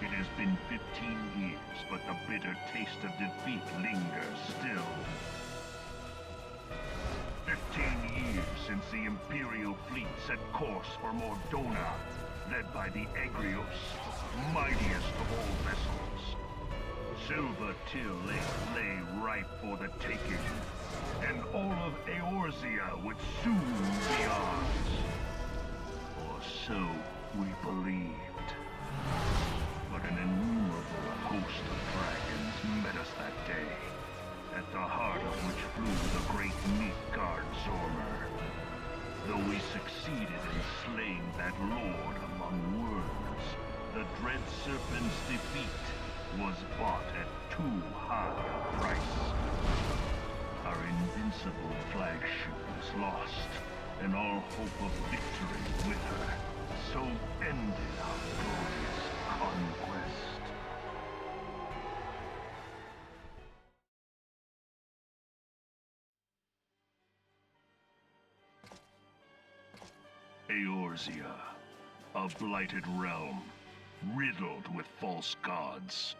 It has been 15 years, but the bitter taste of defeat lingers still. 15 years since the Imperial fleet set course for Mordona, led by the Egrios, mightiest of all vessels. Silver Till lay ripe for the taking, and all of Eorzea would soon be ours. Or so we believed. But an innumerable host of dragons met us that day, at the heart of which flew the great Midgard Zormer. Though we succeeded in slaying that lord among worms, the dread serpent's defeat was bought at too high a price. Our invincible flagship was lost, and all hope of victory with her. So ended our glorious conquest. Eorzea, a blighted realm, riddled with false gods.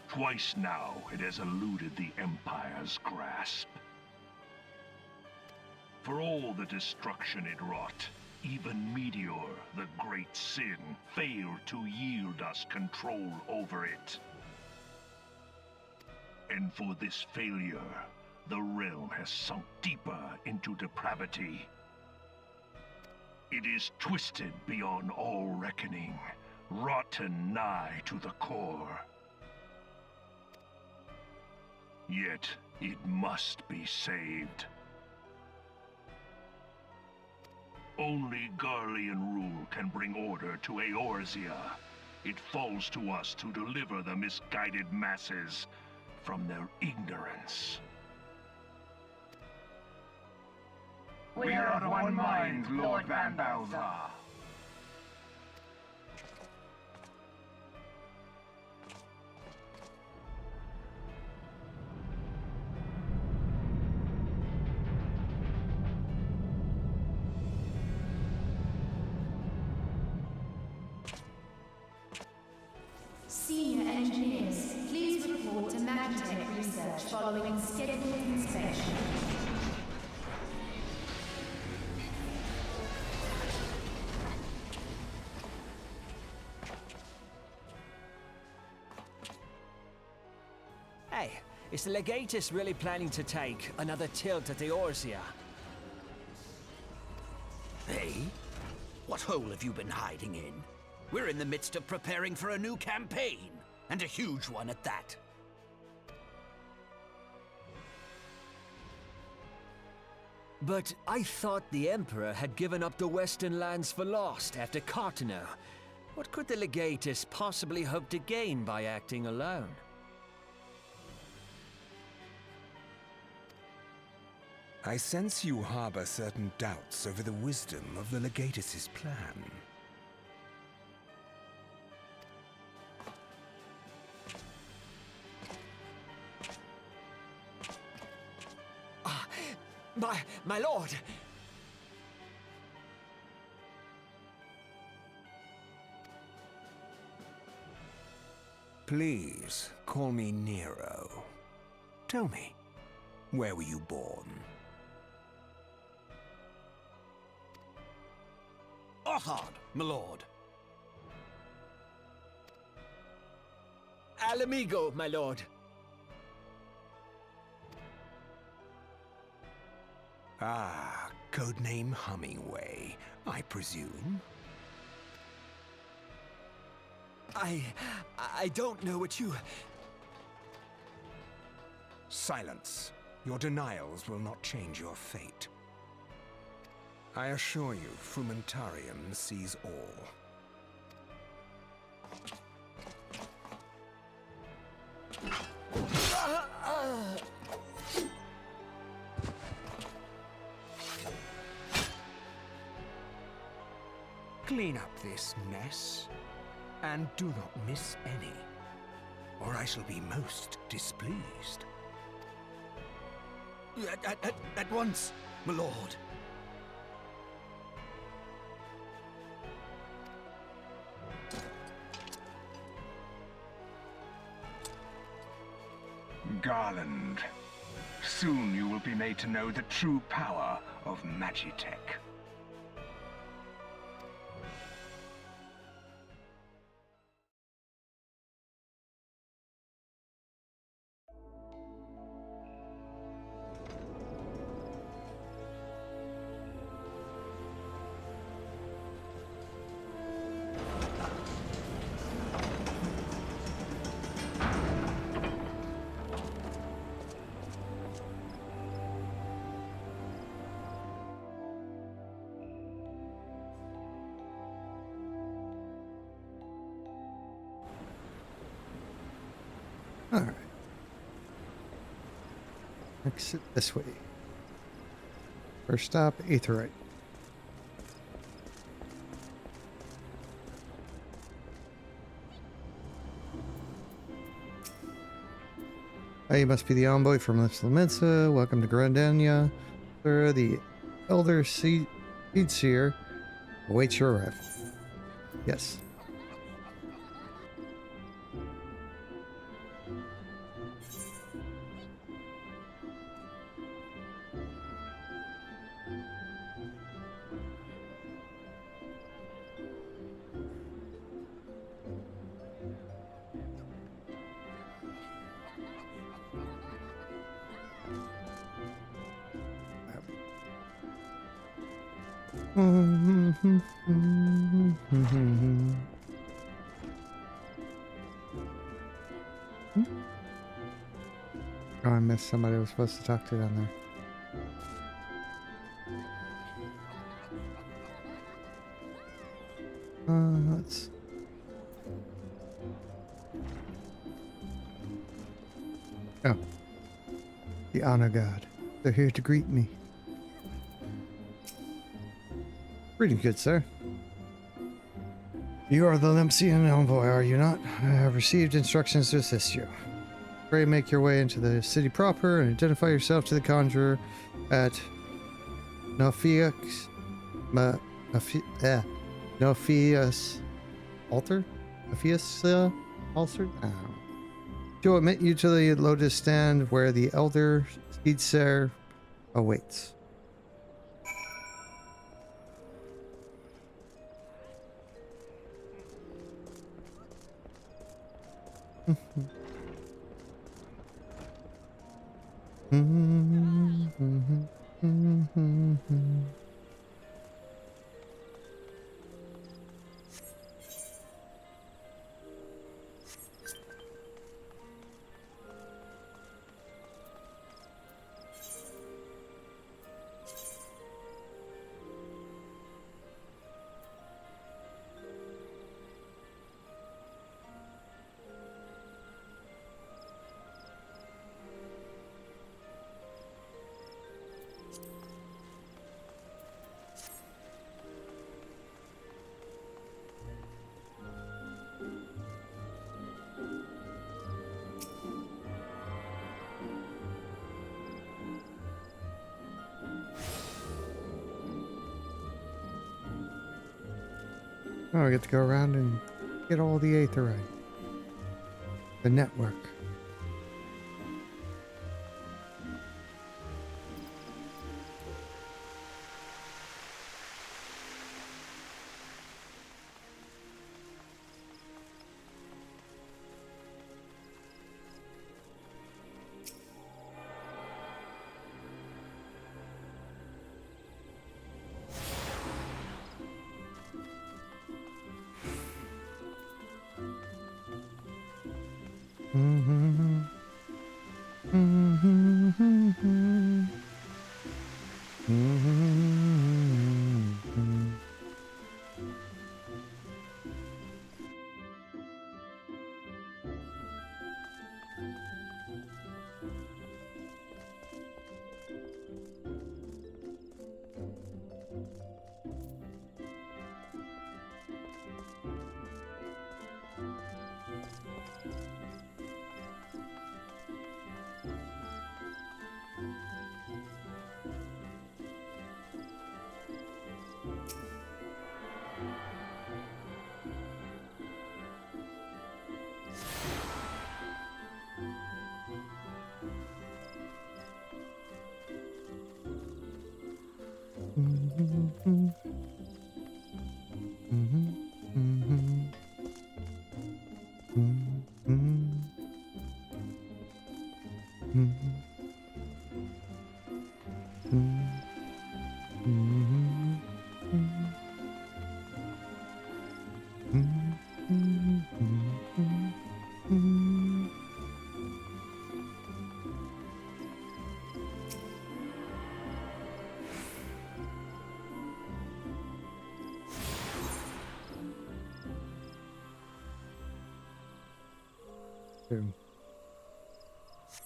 Twice now it has eluded the Empire's grasp. For all the destruction it wrought, even Meteor, the great sin, failed to yield us control over it. And for this failure, the realm has sunk deeper into depravity. It is twisted beyond all reckoning, rotten nigh to the core. Yet, it must be saved. Only Garlean rule can bring order to Eorzea. It falls to us to deliver the misguided masses from their ignorance. We are of one mind, Lord Van Balzar. Senior engineers, please report to Magitech research following scheduled inspection. Hey, is the Legatus really planning to take another tilt at the Eorzea? Hey? What hole have you been hiding in? We're in the midst of preparing for a new campaign, and a huge one at that. But I thought the Emperor had given up the Western lands for lost after Cartano. What could the Legatus possibly hope to gain by acting alone? I sense you harbor certain doubts over the wisdom of the Legatus' plan. My lord! Please, call me Nero. Tell me, where were you born? Othard, my lord. Alamigo, my lord. Ah, codename Hummingway, I presume? I don't know what you... Silence. Your denials will not change your fate. I assure you, Frumentarium sees all. Clean up this mess, and do not miss any, or I shall be most displeased. At once, my lord. Garland. Soon you will be made to know the true power of Magitech. Alright. Exit this way. First stop, Aetheryte. Oh, you must be the envoy from Lemensa. Welcome to Grandania. Sir, the Elder Seed Seer awaits your arrival. Yes. Oh, I missed somebody I was supposed to talk to down there. Let's... Oh. The Honor God. They're here to greet me. Pretty good, sir. You are the Lemsian envoy, are you not? I have received instructions to assist you. Pray make your way into the city proper and identify yourself to the conjurer at Nophia's altar? Nophia's altar? I don't know. She'll admit you to the lotus stand where the elder Seedser awaits. Oh, I get to go around and get all the aetherite. The network.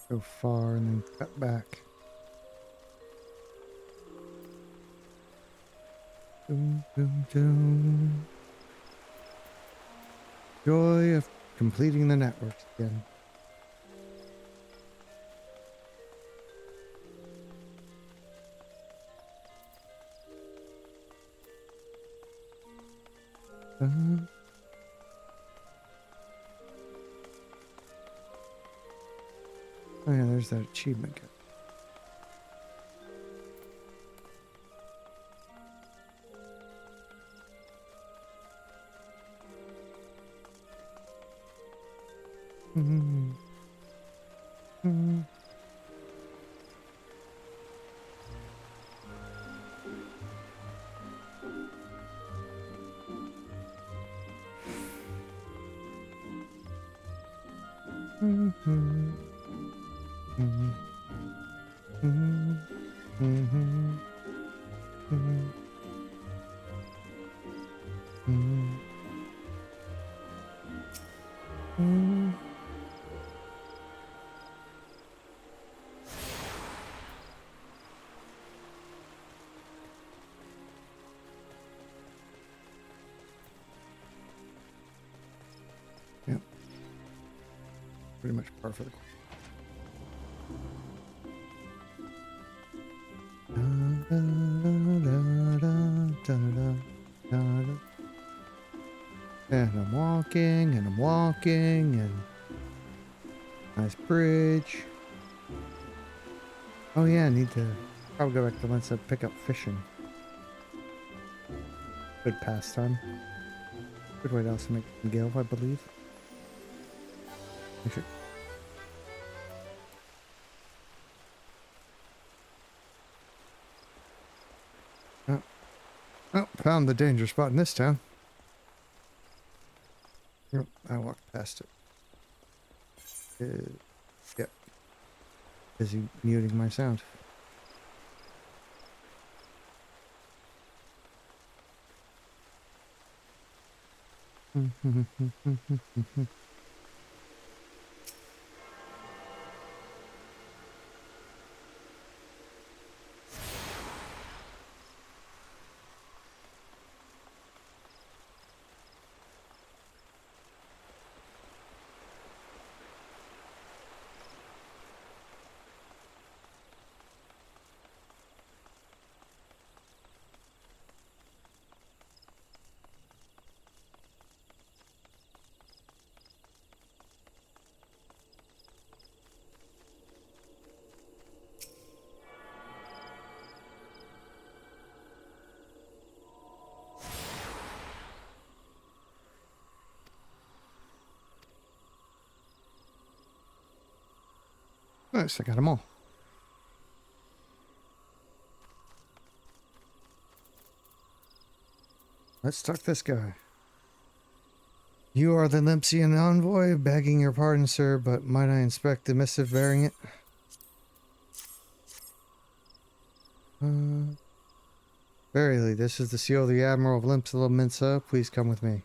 Go far and then cut back. Doom, doom, doom. Joy of completing the network again. Oh yeah, there's that achievement. pretty much perfect. And I'm walking, and I'm walking, and nice bridge. Oh yeah, I need to probably go back to once I pick up fishing. Good pastime. Good way to also make some gale, I believe. We should. Oh, oh, found the danger spot in this town. Yep, I walked past it. Yep. Busy muting my sound. Nice, I got them all. Let's talk this guy. You are the Limpsian envoy, begging your pardon, sir, but might I inspect the missive bearing it? Verily, this is the seal of the Admiral of Limpsila Minsa. Please come with me.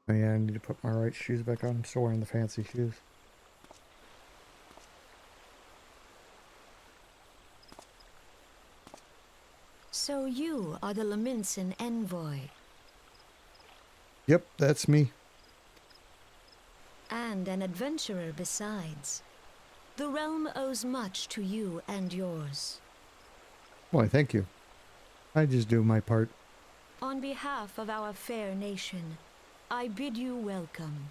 Oh yeah, I need to put my right shoes back on. I'm still wearing the fancy shoes. So you are the Laminsan envoy. Yep, that's me. And an adventurer besides. The realm owes much to you and yours. Why, thank you. I just do my part. On behalf of our fair nation, I bid you welcome.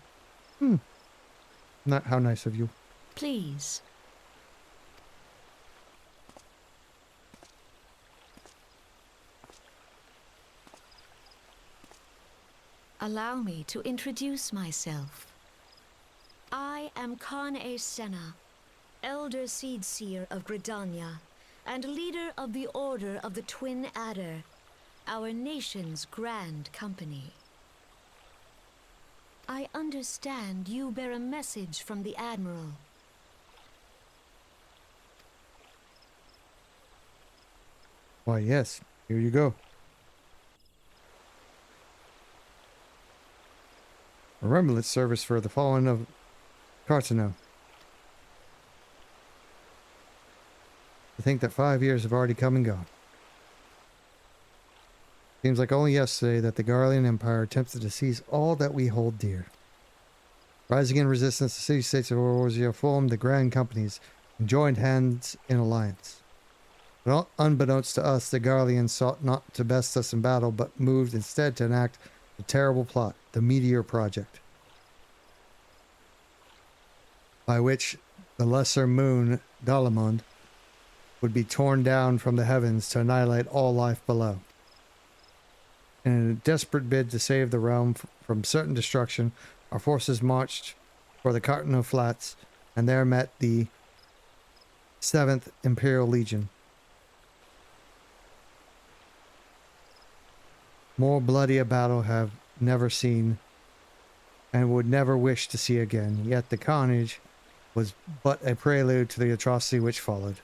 Not how nice of you. Please. Allow me to introduce myself. I am Khan-e Senna, Elder Seedseer of Gridania, and leader of the Order of the Twin Adder, our nation's grand company. I understand you bear a message from the Admiral. Why, yes. Here you go. A remnant service for the fallen of Cartano. To think that 5 years have already come and gone. Seems like only yesterday that the Garlean Empire attempted to seize all that we hold dear. Rising in resistance, the city-states of Eorzea formed the Grand Companies and joined hands in alliance. But unbeknownst to us, the Garleans sought not to best us in battle, but moved instead to enact the terrible plot, the Meteor Project, by which the lesser moon, Dalamond, would be torn down from the heavens to annihilate all life below. In a desperate bid to save the realm from certain destruction, our forces marched for the Cartano Flats, and there met the 7th Imperial Legion. More bloody a battle have never seen, and would never wish to see again, yet the carnage was but a prelude to the atrocity which followed.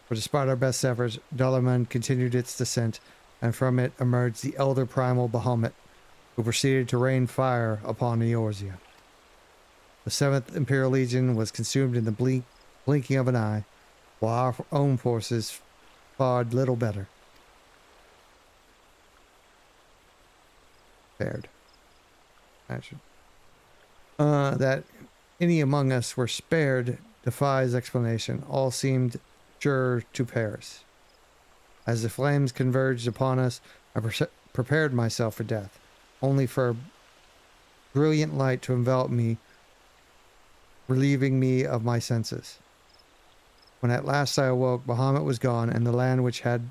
For despite our best efforts, Dalamond continued its descent, and from it emerged the elder primal Bahamut, who proceeded to rain fire upon Eorzea. The 7th Imperial Legion was consumed in the blinking of an eye, while our own forces fared little better. Fared. Actually. That any among us were spared defies explanation. All seemed sure to perish. As the flames converged upon us, I prepared myself for death, only for a brilliant light to envelop me, relieving me of my senses. When at last I awoke, Bahamut was gone, and the land which had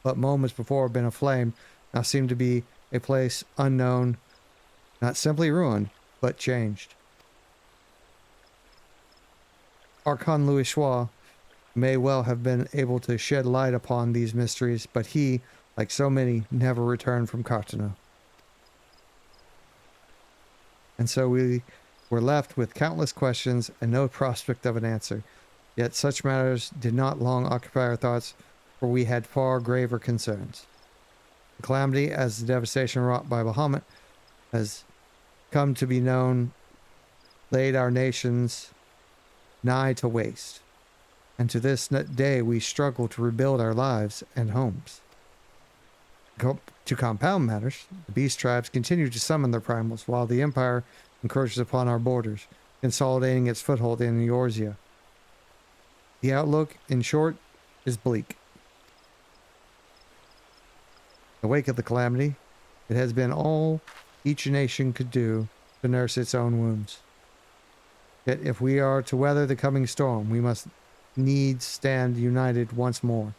but moments before been aflame now seemed to be a place unknown, not simply ruined, but changed. Archon Louis Schwa may well have been able to shed light upon these mysteries, but he, like so many, never returned from Cartano. And so we were left with countless questions and no prospect of an answer. Yet such matters did not long occupy our thoughts, for we had far graver concerns. The calamity, as the devastation wrought by Bahamut has come to be known, laid our nations nigh to waste. And to this day we struggle to rebuild our lives and homes. To compound matters, the beast tribes continue to summon their primals, while the Empire encroaches upon our borders, consolidating its foothold in Eorzea. The outlook, in short, is bleak. In the wake of the calamity, it has been all each nation could do to nurse its own wounds. Yet if we are to weather the coming storm, we must needs stand united once more.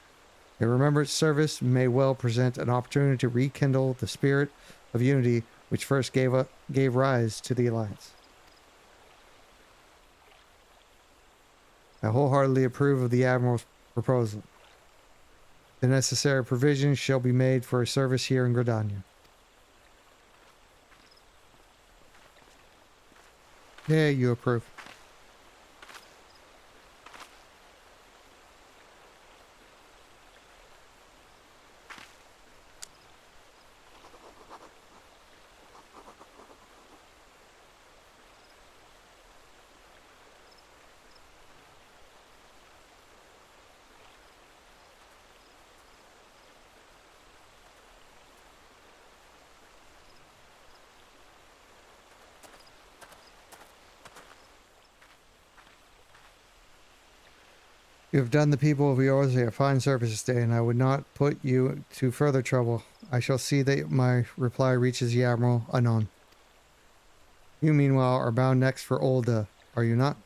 A remembrance service may well present an opportunity to rekindle the spirit of unity which first gave rise to the Alliance. I wholeheartedly approve of the Admiral's proposal. The necessary provisions shall be made for a service here in Gridania. Yeah, you approve. You have done the people of Eorzea a fine service this day, and I would not put you to further trouble. I shall see that my reply reaches the Admiral anon. You, meanwhile, are bound next for Olda, are you not?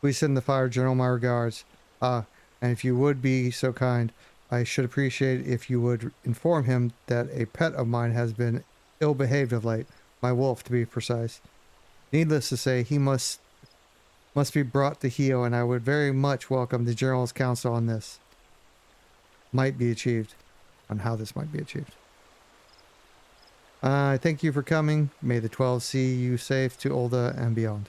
Please send the Fire General my regards. And if you would be so kind, I should appreciate if you would inform him that a pet of mine has been ill-behaved of late, my wolf to be precise. Needless to say, he must be brought to heel, and I would very much welcome the General's counsel on this. Might be achieved. On how this might be achieved. I thank you for coming. May the 12 see you safe to Olda and beyond.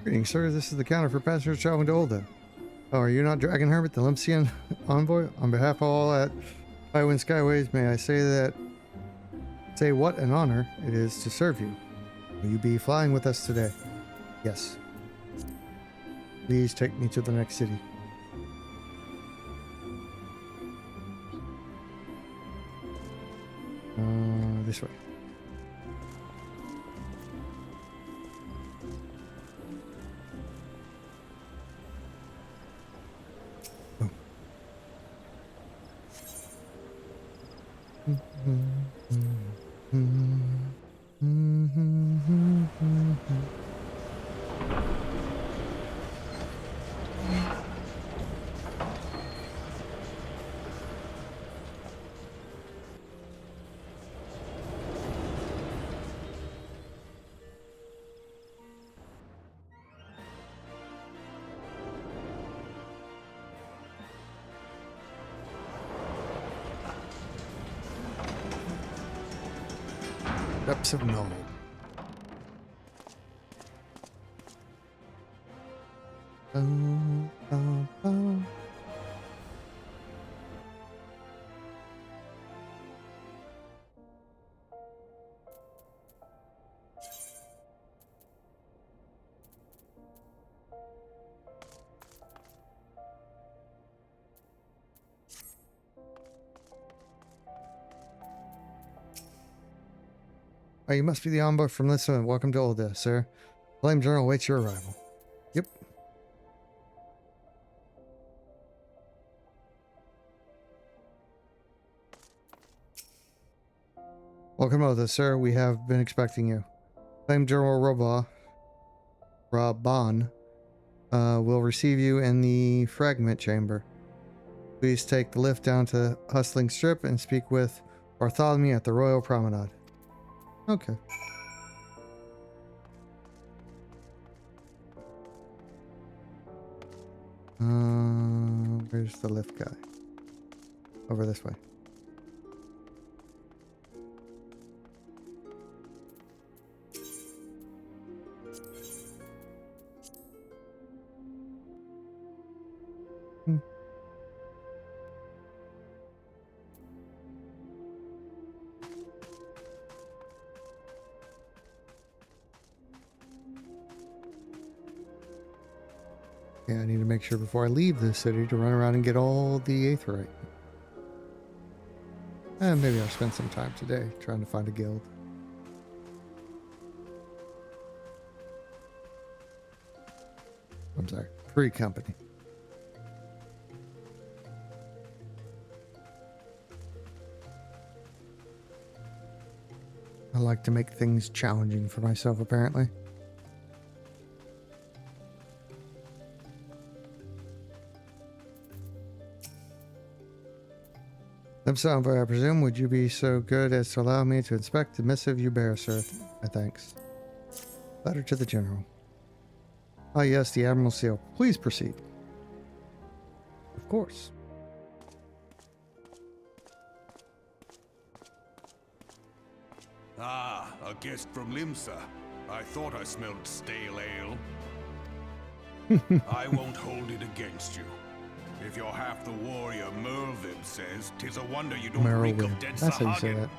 Greetings, sir. This is the counter for passengers traveling to Olda. Oh, are you not Dragon Hermit, the Limsian envoy? On behalf of all at Highwind Skyways, may I say what an honor it is to serve you. Will you be flying with us today? Yes. Please take me to the next city. this way. Depths of Null. Oh, oh, oh. Oh, you must be the envoy from this one. Welcome to Olda, sir. Flame Journal awaits your arrival. Yep. Welcome to Olda, sir. We have been expecting you. Flame Journal Raban will receive you in the fragment chamber. Please take the lift down to Hustling Strip and speak with Bartholomew at the Royal Promenade. Okay. Where's the lift guy? Over this way. Yeah, I need to make sure before I leave this city to run around and get all the Aetheryte. And maybe I'll spend some time today trying to find a guild. I'm sorry, free company. I like to make things challenging for myself, apparently. Envoy, I presume, would you be so good as to allow me to inspect the missive you bear, sir? My thanks. Letter to the General. Ah, yes, the Admiral Seal. Please proceed. Of course. Ah, a guest from Limsa. I thought I smelled stale ale. I won't hold it against you. If you're half the warrior Merlvib says, 'tis a wonder you don't reek of dead That's how you say Sahagin. that.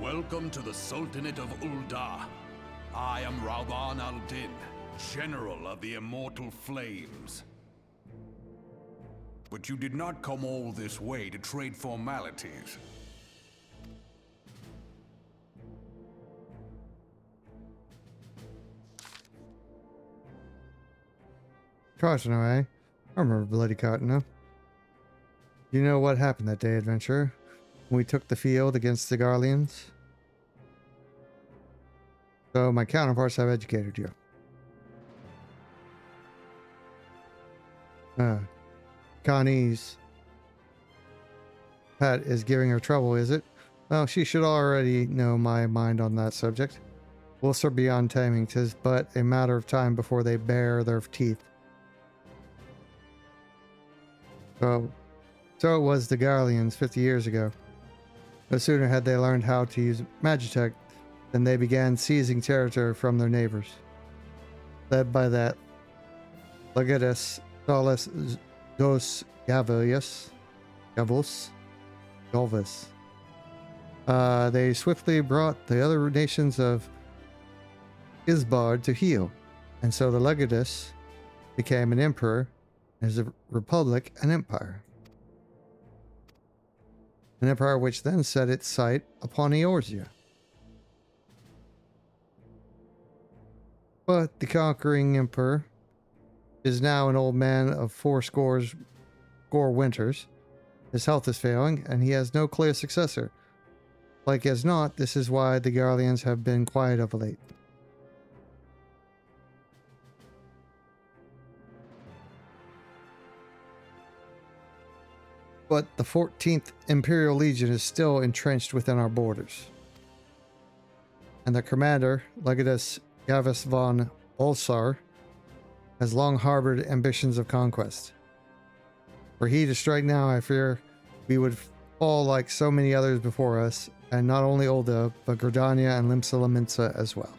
Welcome to the Sultanate of Ul'dah. I am Rauban al-Din, General of the Immortal Flames. But you did not come all this way to trade formalities. Cottonelle, eh? I remember bloody Cottonelle. You know what happened that day, adventurer? When we took the field against the Garleans? So my counterparts have educated you. Connie's Pat is giving her trouble, is it? Well, she should already know my mind on that subject. Wolves are beyond taming. 'Tis but a matter of time before they bare their teeth. So it was the Garleans 50 years ago. No sooner had they learned how to use Magitech than they began seizing territory from their neighbors. Led by that Legatus Solis dos Gavus. They swiftly brought the other nations of Isbard to heel, and so the Legatus became an emperor, and the Republic an empire. an empire which then set its sight upon Eorzea. But the conquering emperor is now an old man of score winters. His health is failing, and he has no clear successor. Like as not, this is why the Garleans have been quiet of late. But the 14th Imperial Legion is still entrenched within our borders. And their commander, Legatus Gavis von Ulsar, has long harbored ambitions of conquest. Were he to strike now, I fear we would fall like so many others before us, and not only Ulda, but Gridania and Limsa Lominsa as well.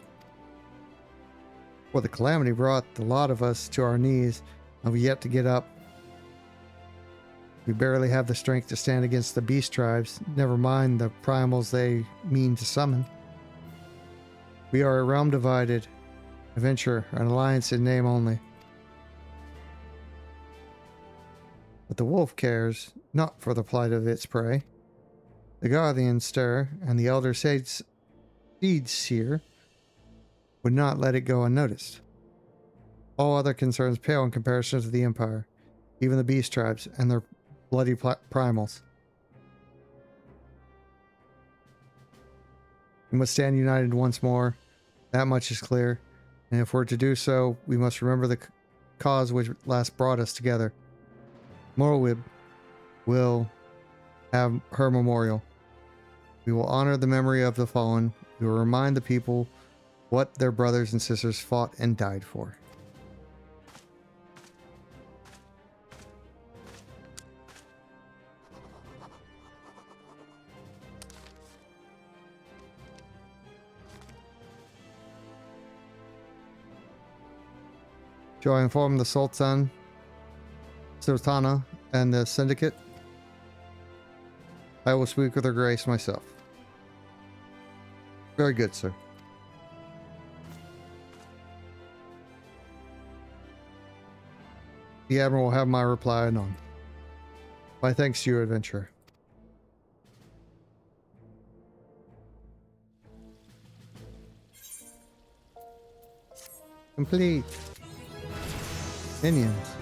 For the calamity brought the lot of us to our knees, and we yet to get up. We barely have the strength to stand against the beast tribes, never mind the primals they mean to summon. We are a realm divided, a venture, an alliance in name only. But the wolf cares not for the plight of its prey. The Guardian stir and the elder seed seer would not let it go unnoticed. All other concerns pale in comparison to the Empire, even the beast tribes and their bloody primals. We must stand united once more, that much is clear, and if we're to do so, we must remember the cause which last brought us together. Morwib will have her memorial. We will honor the memory of the fallen. We will remind the people what their brothers and sisters fought and died for. Shall I inform the Sultana, and the Syndicate? I will speak with her grace myself. Very good, sir. The Admiral will have my reply anon. My thanks to you, adventurer. Complete. Minions.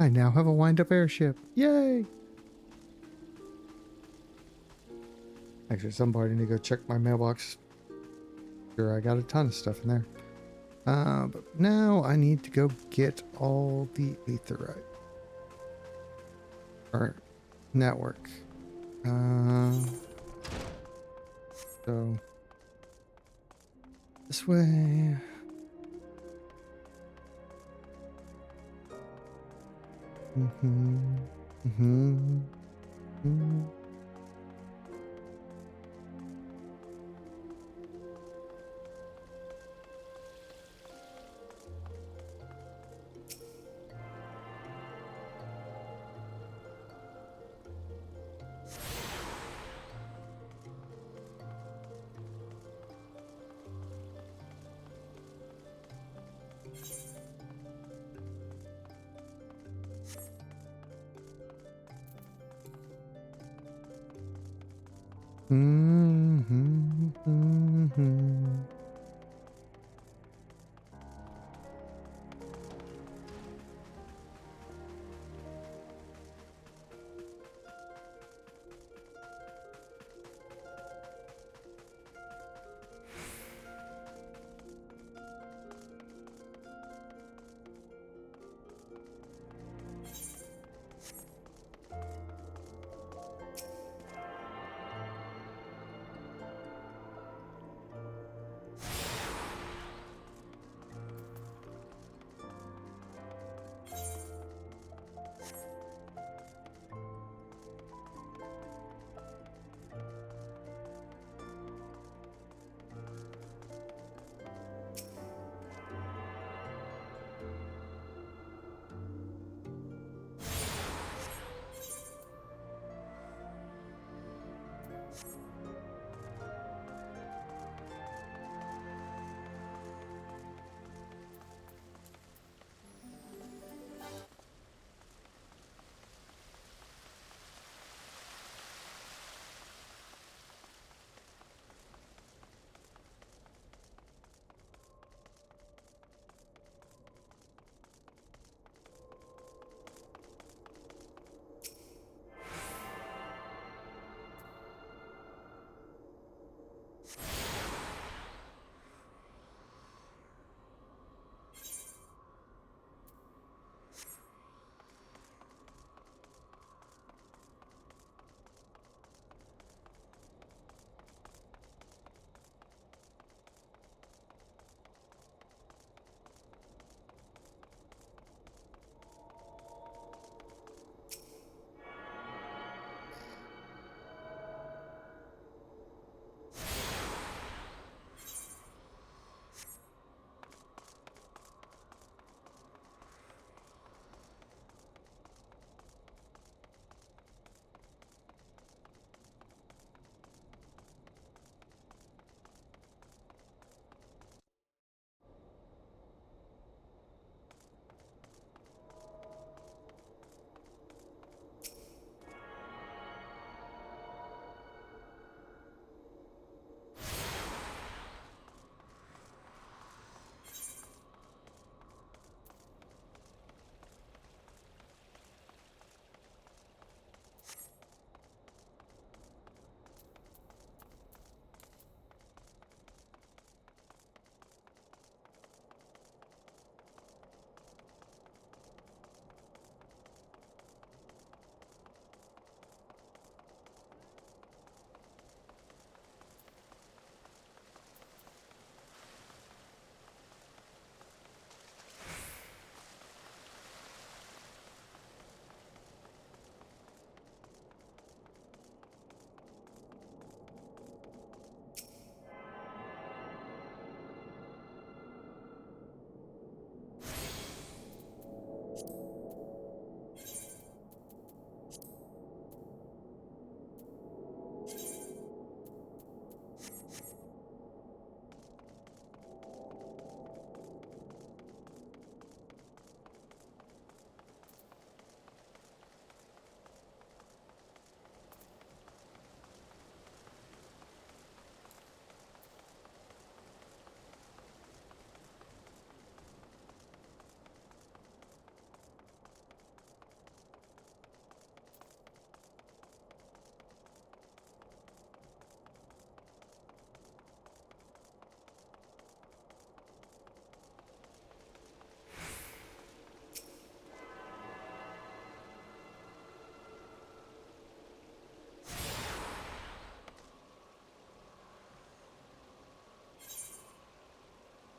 I now have a wind-up airship. Yay! Actually, somebody need to go check my mailbox. Sure, I got a ton of stuff in there. But now I need to go get all the aetherite. Or network. So this way.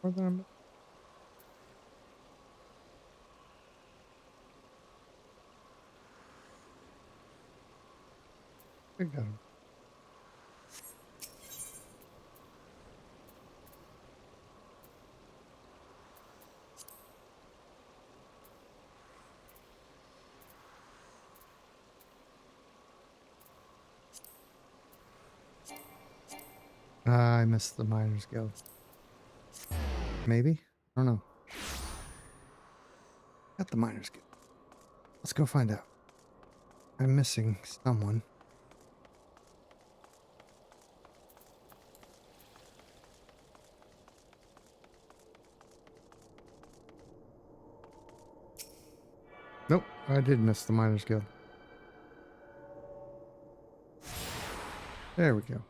More than a minute. We got him. I missed the Miners Guild. Maybe? I don't know. Got the Miners Guild. Let's go find out. I'm missing someone. Nope, I did miss the Miners Guild. There we go.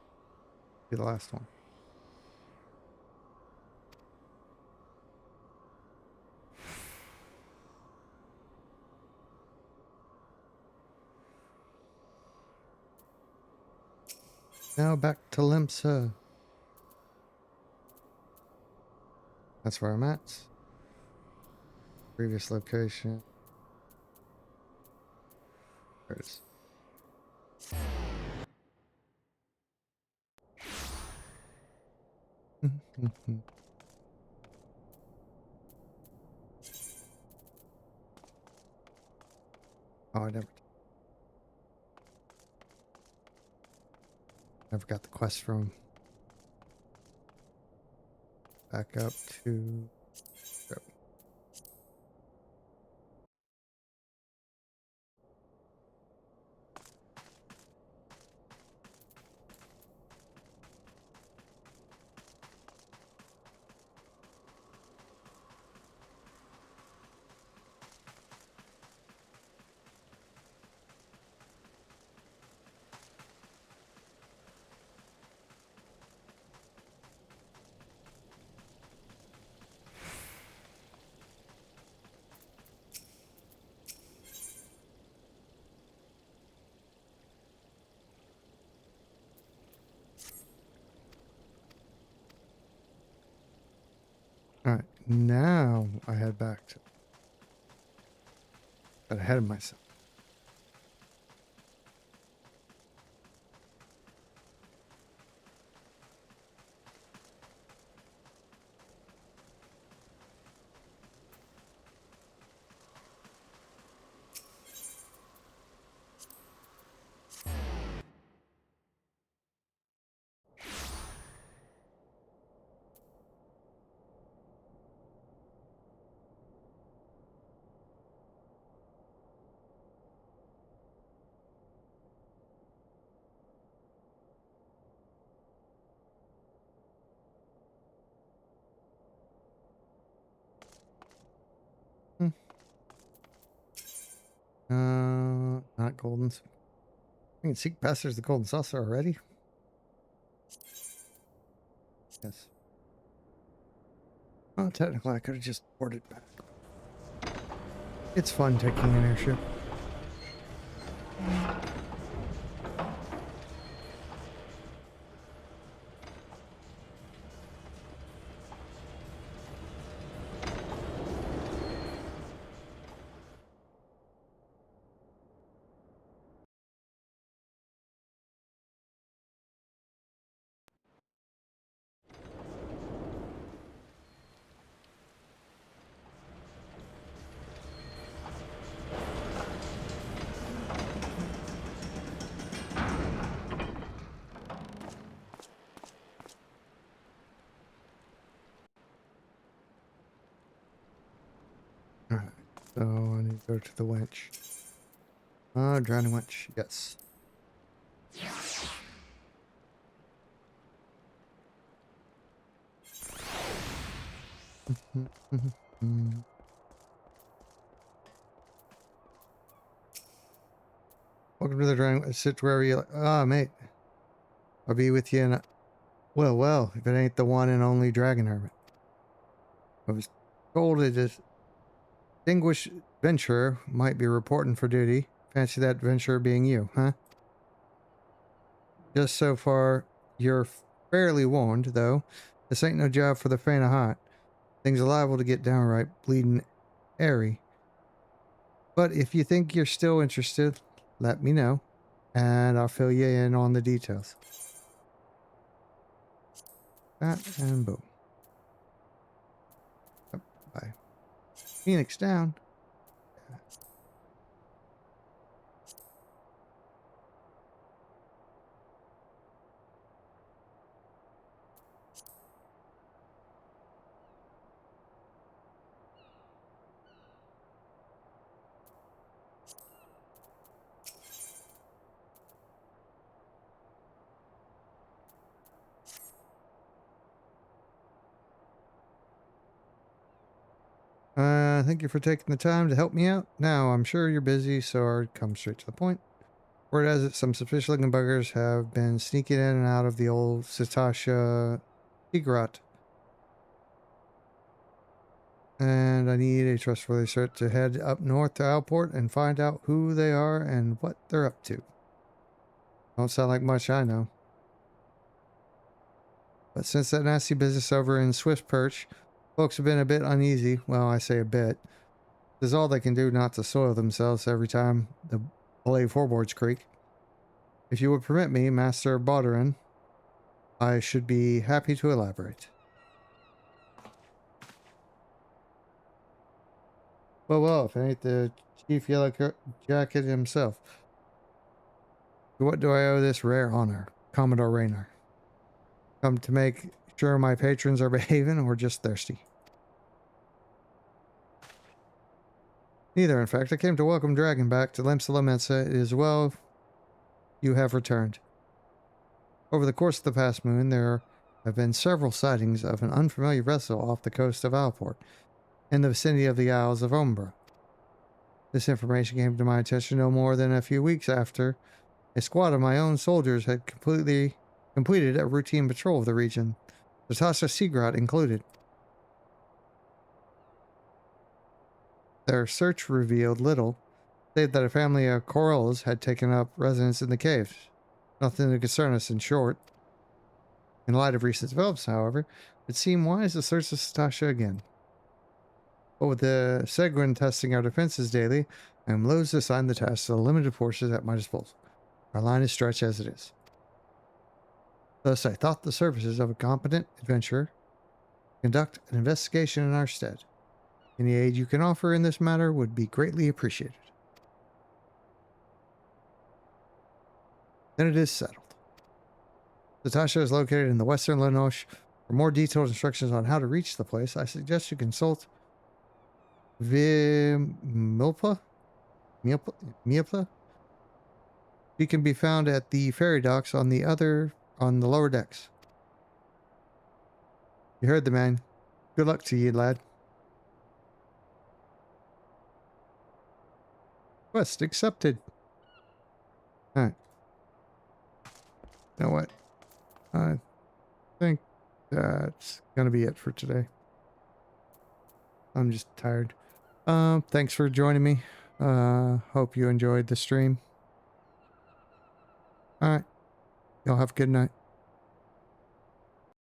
Be the last one. Now back to Limsa. That's where I'm at. Previous location. There it is. Oh, I never got the quest from. Back up to. Yep. All right, now I head back to. Got ahead of myself. Not golden. I can seek past there's the golden saucer already. Yes. Oh, technically I could have just boarded back. It's fun taking an airship. Alright, so I need to go to the winch. Drowning winch, yes. Welcome to the drowning winch. Sit wherever you like. Ah, mate. I'll be with you in a... Well, if it ain't the one and only dragon hermit. I was told a distinguished adventurer might be reporting for duty. Fancy that adventurer being you, huh? Just so far, you're fairly warned, though. This ain't no job for the faint of heart. Things are liable to get downright bleeding airy. But if you think you're still interested, let me know, and I'll fill you in on the details. That and boom. Yep, bye. Phoenix down. Thank you for taking the time to help me out. Now, I'm sure you're busy, so I'll come straight to the point. Word has it, some suspicious looking buggers have been sneaking in and out of the old Satasha Tigrat. And I need a trustworthy search to head up north to Alport and find out who they are and what they're up to. Don't sound like much, I know. But since that nasty business over in Swift Perch, folks have been a bit uneasy. Well, I say a bit. This is all they can do not to soil themselves every time the blade floorboards creak. If you would permit me, Master Bauderin, I should be happy to elaborate. Well, if it ain't the Chief Yellow Jacket himself. To what do I owe this rare honor, Commodore Raynor? Come to make sure my patrons are behaving or just thirsty? Neither, in fact. I came to welcome Dragon back to Lemsa Lamensa. It is well you have returned. Over the course of the past moon, there have been several sightings of an unfamiliar vessel off the coast of Alport, in the vicinity of the Isles of Umbra. This information came to my attention no more than a few weeks after a squad of my own soldiers had completed a routine patrol of the region, Natasha Seagrot included. Their search revealed little, save that a family of Corellas had taken up residence in the caves. Nothing to concern us, in short. In light of recent developments, however, it seemed wise to search the Natasha again. But with the Seguin testing our defenses daily, I am loath to assign the task to the limited forces at my disposal. Our line is stretched as it is. Thus, I thought the services of a competent adventurer conduct an investigation in our stead. Any aid you can offer in this matter would be greatly appreciated. Then it is settled. Natasha is located in the western Lenoche. For more detailed instructions on how to reach the place, I suggest you consult Milpa. She can be found at the ferry docks on the lower decks. You heard the man. Good luck to you, lad. Quest accepted. Alright. You know what? I think that's gonna be it for today. I'm just tired. Thanks for joining me. Hope you enjoyed the stream. Alright. Y'all have a good night.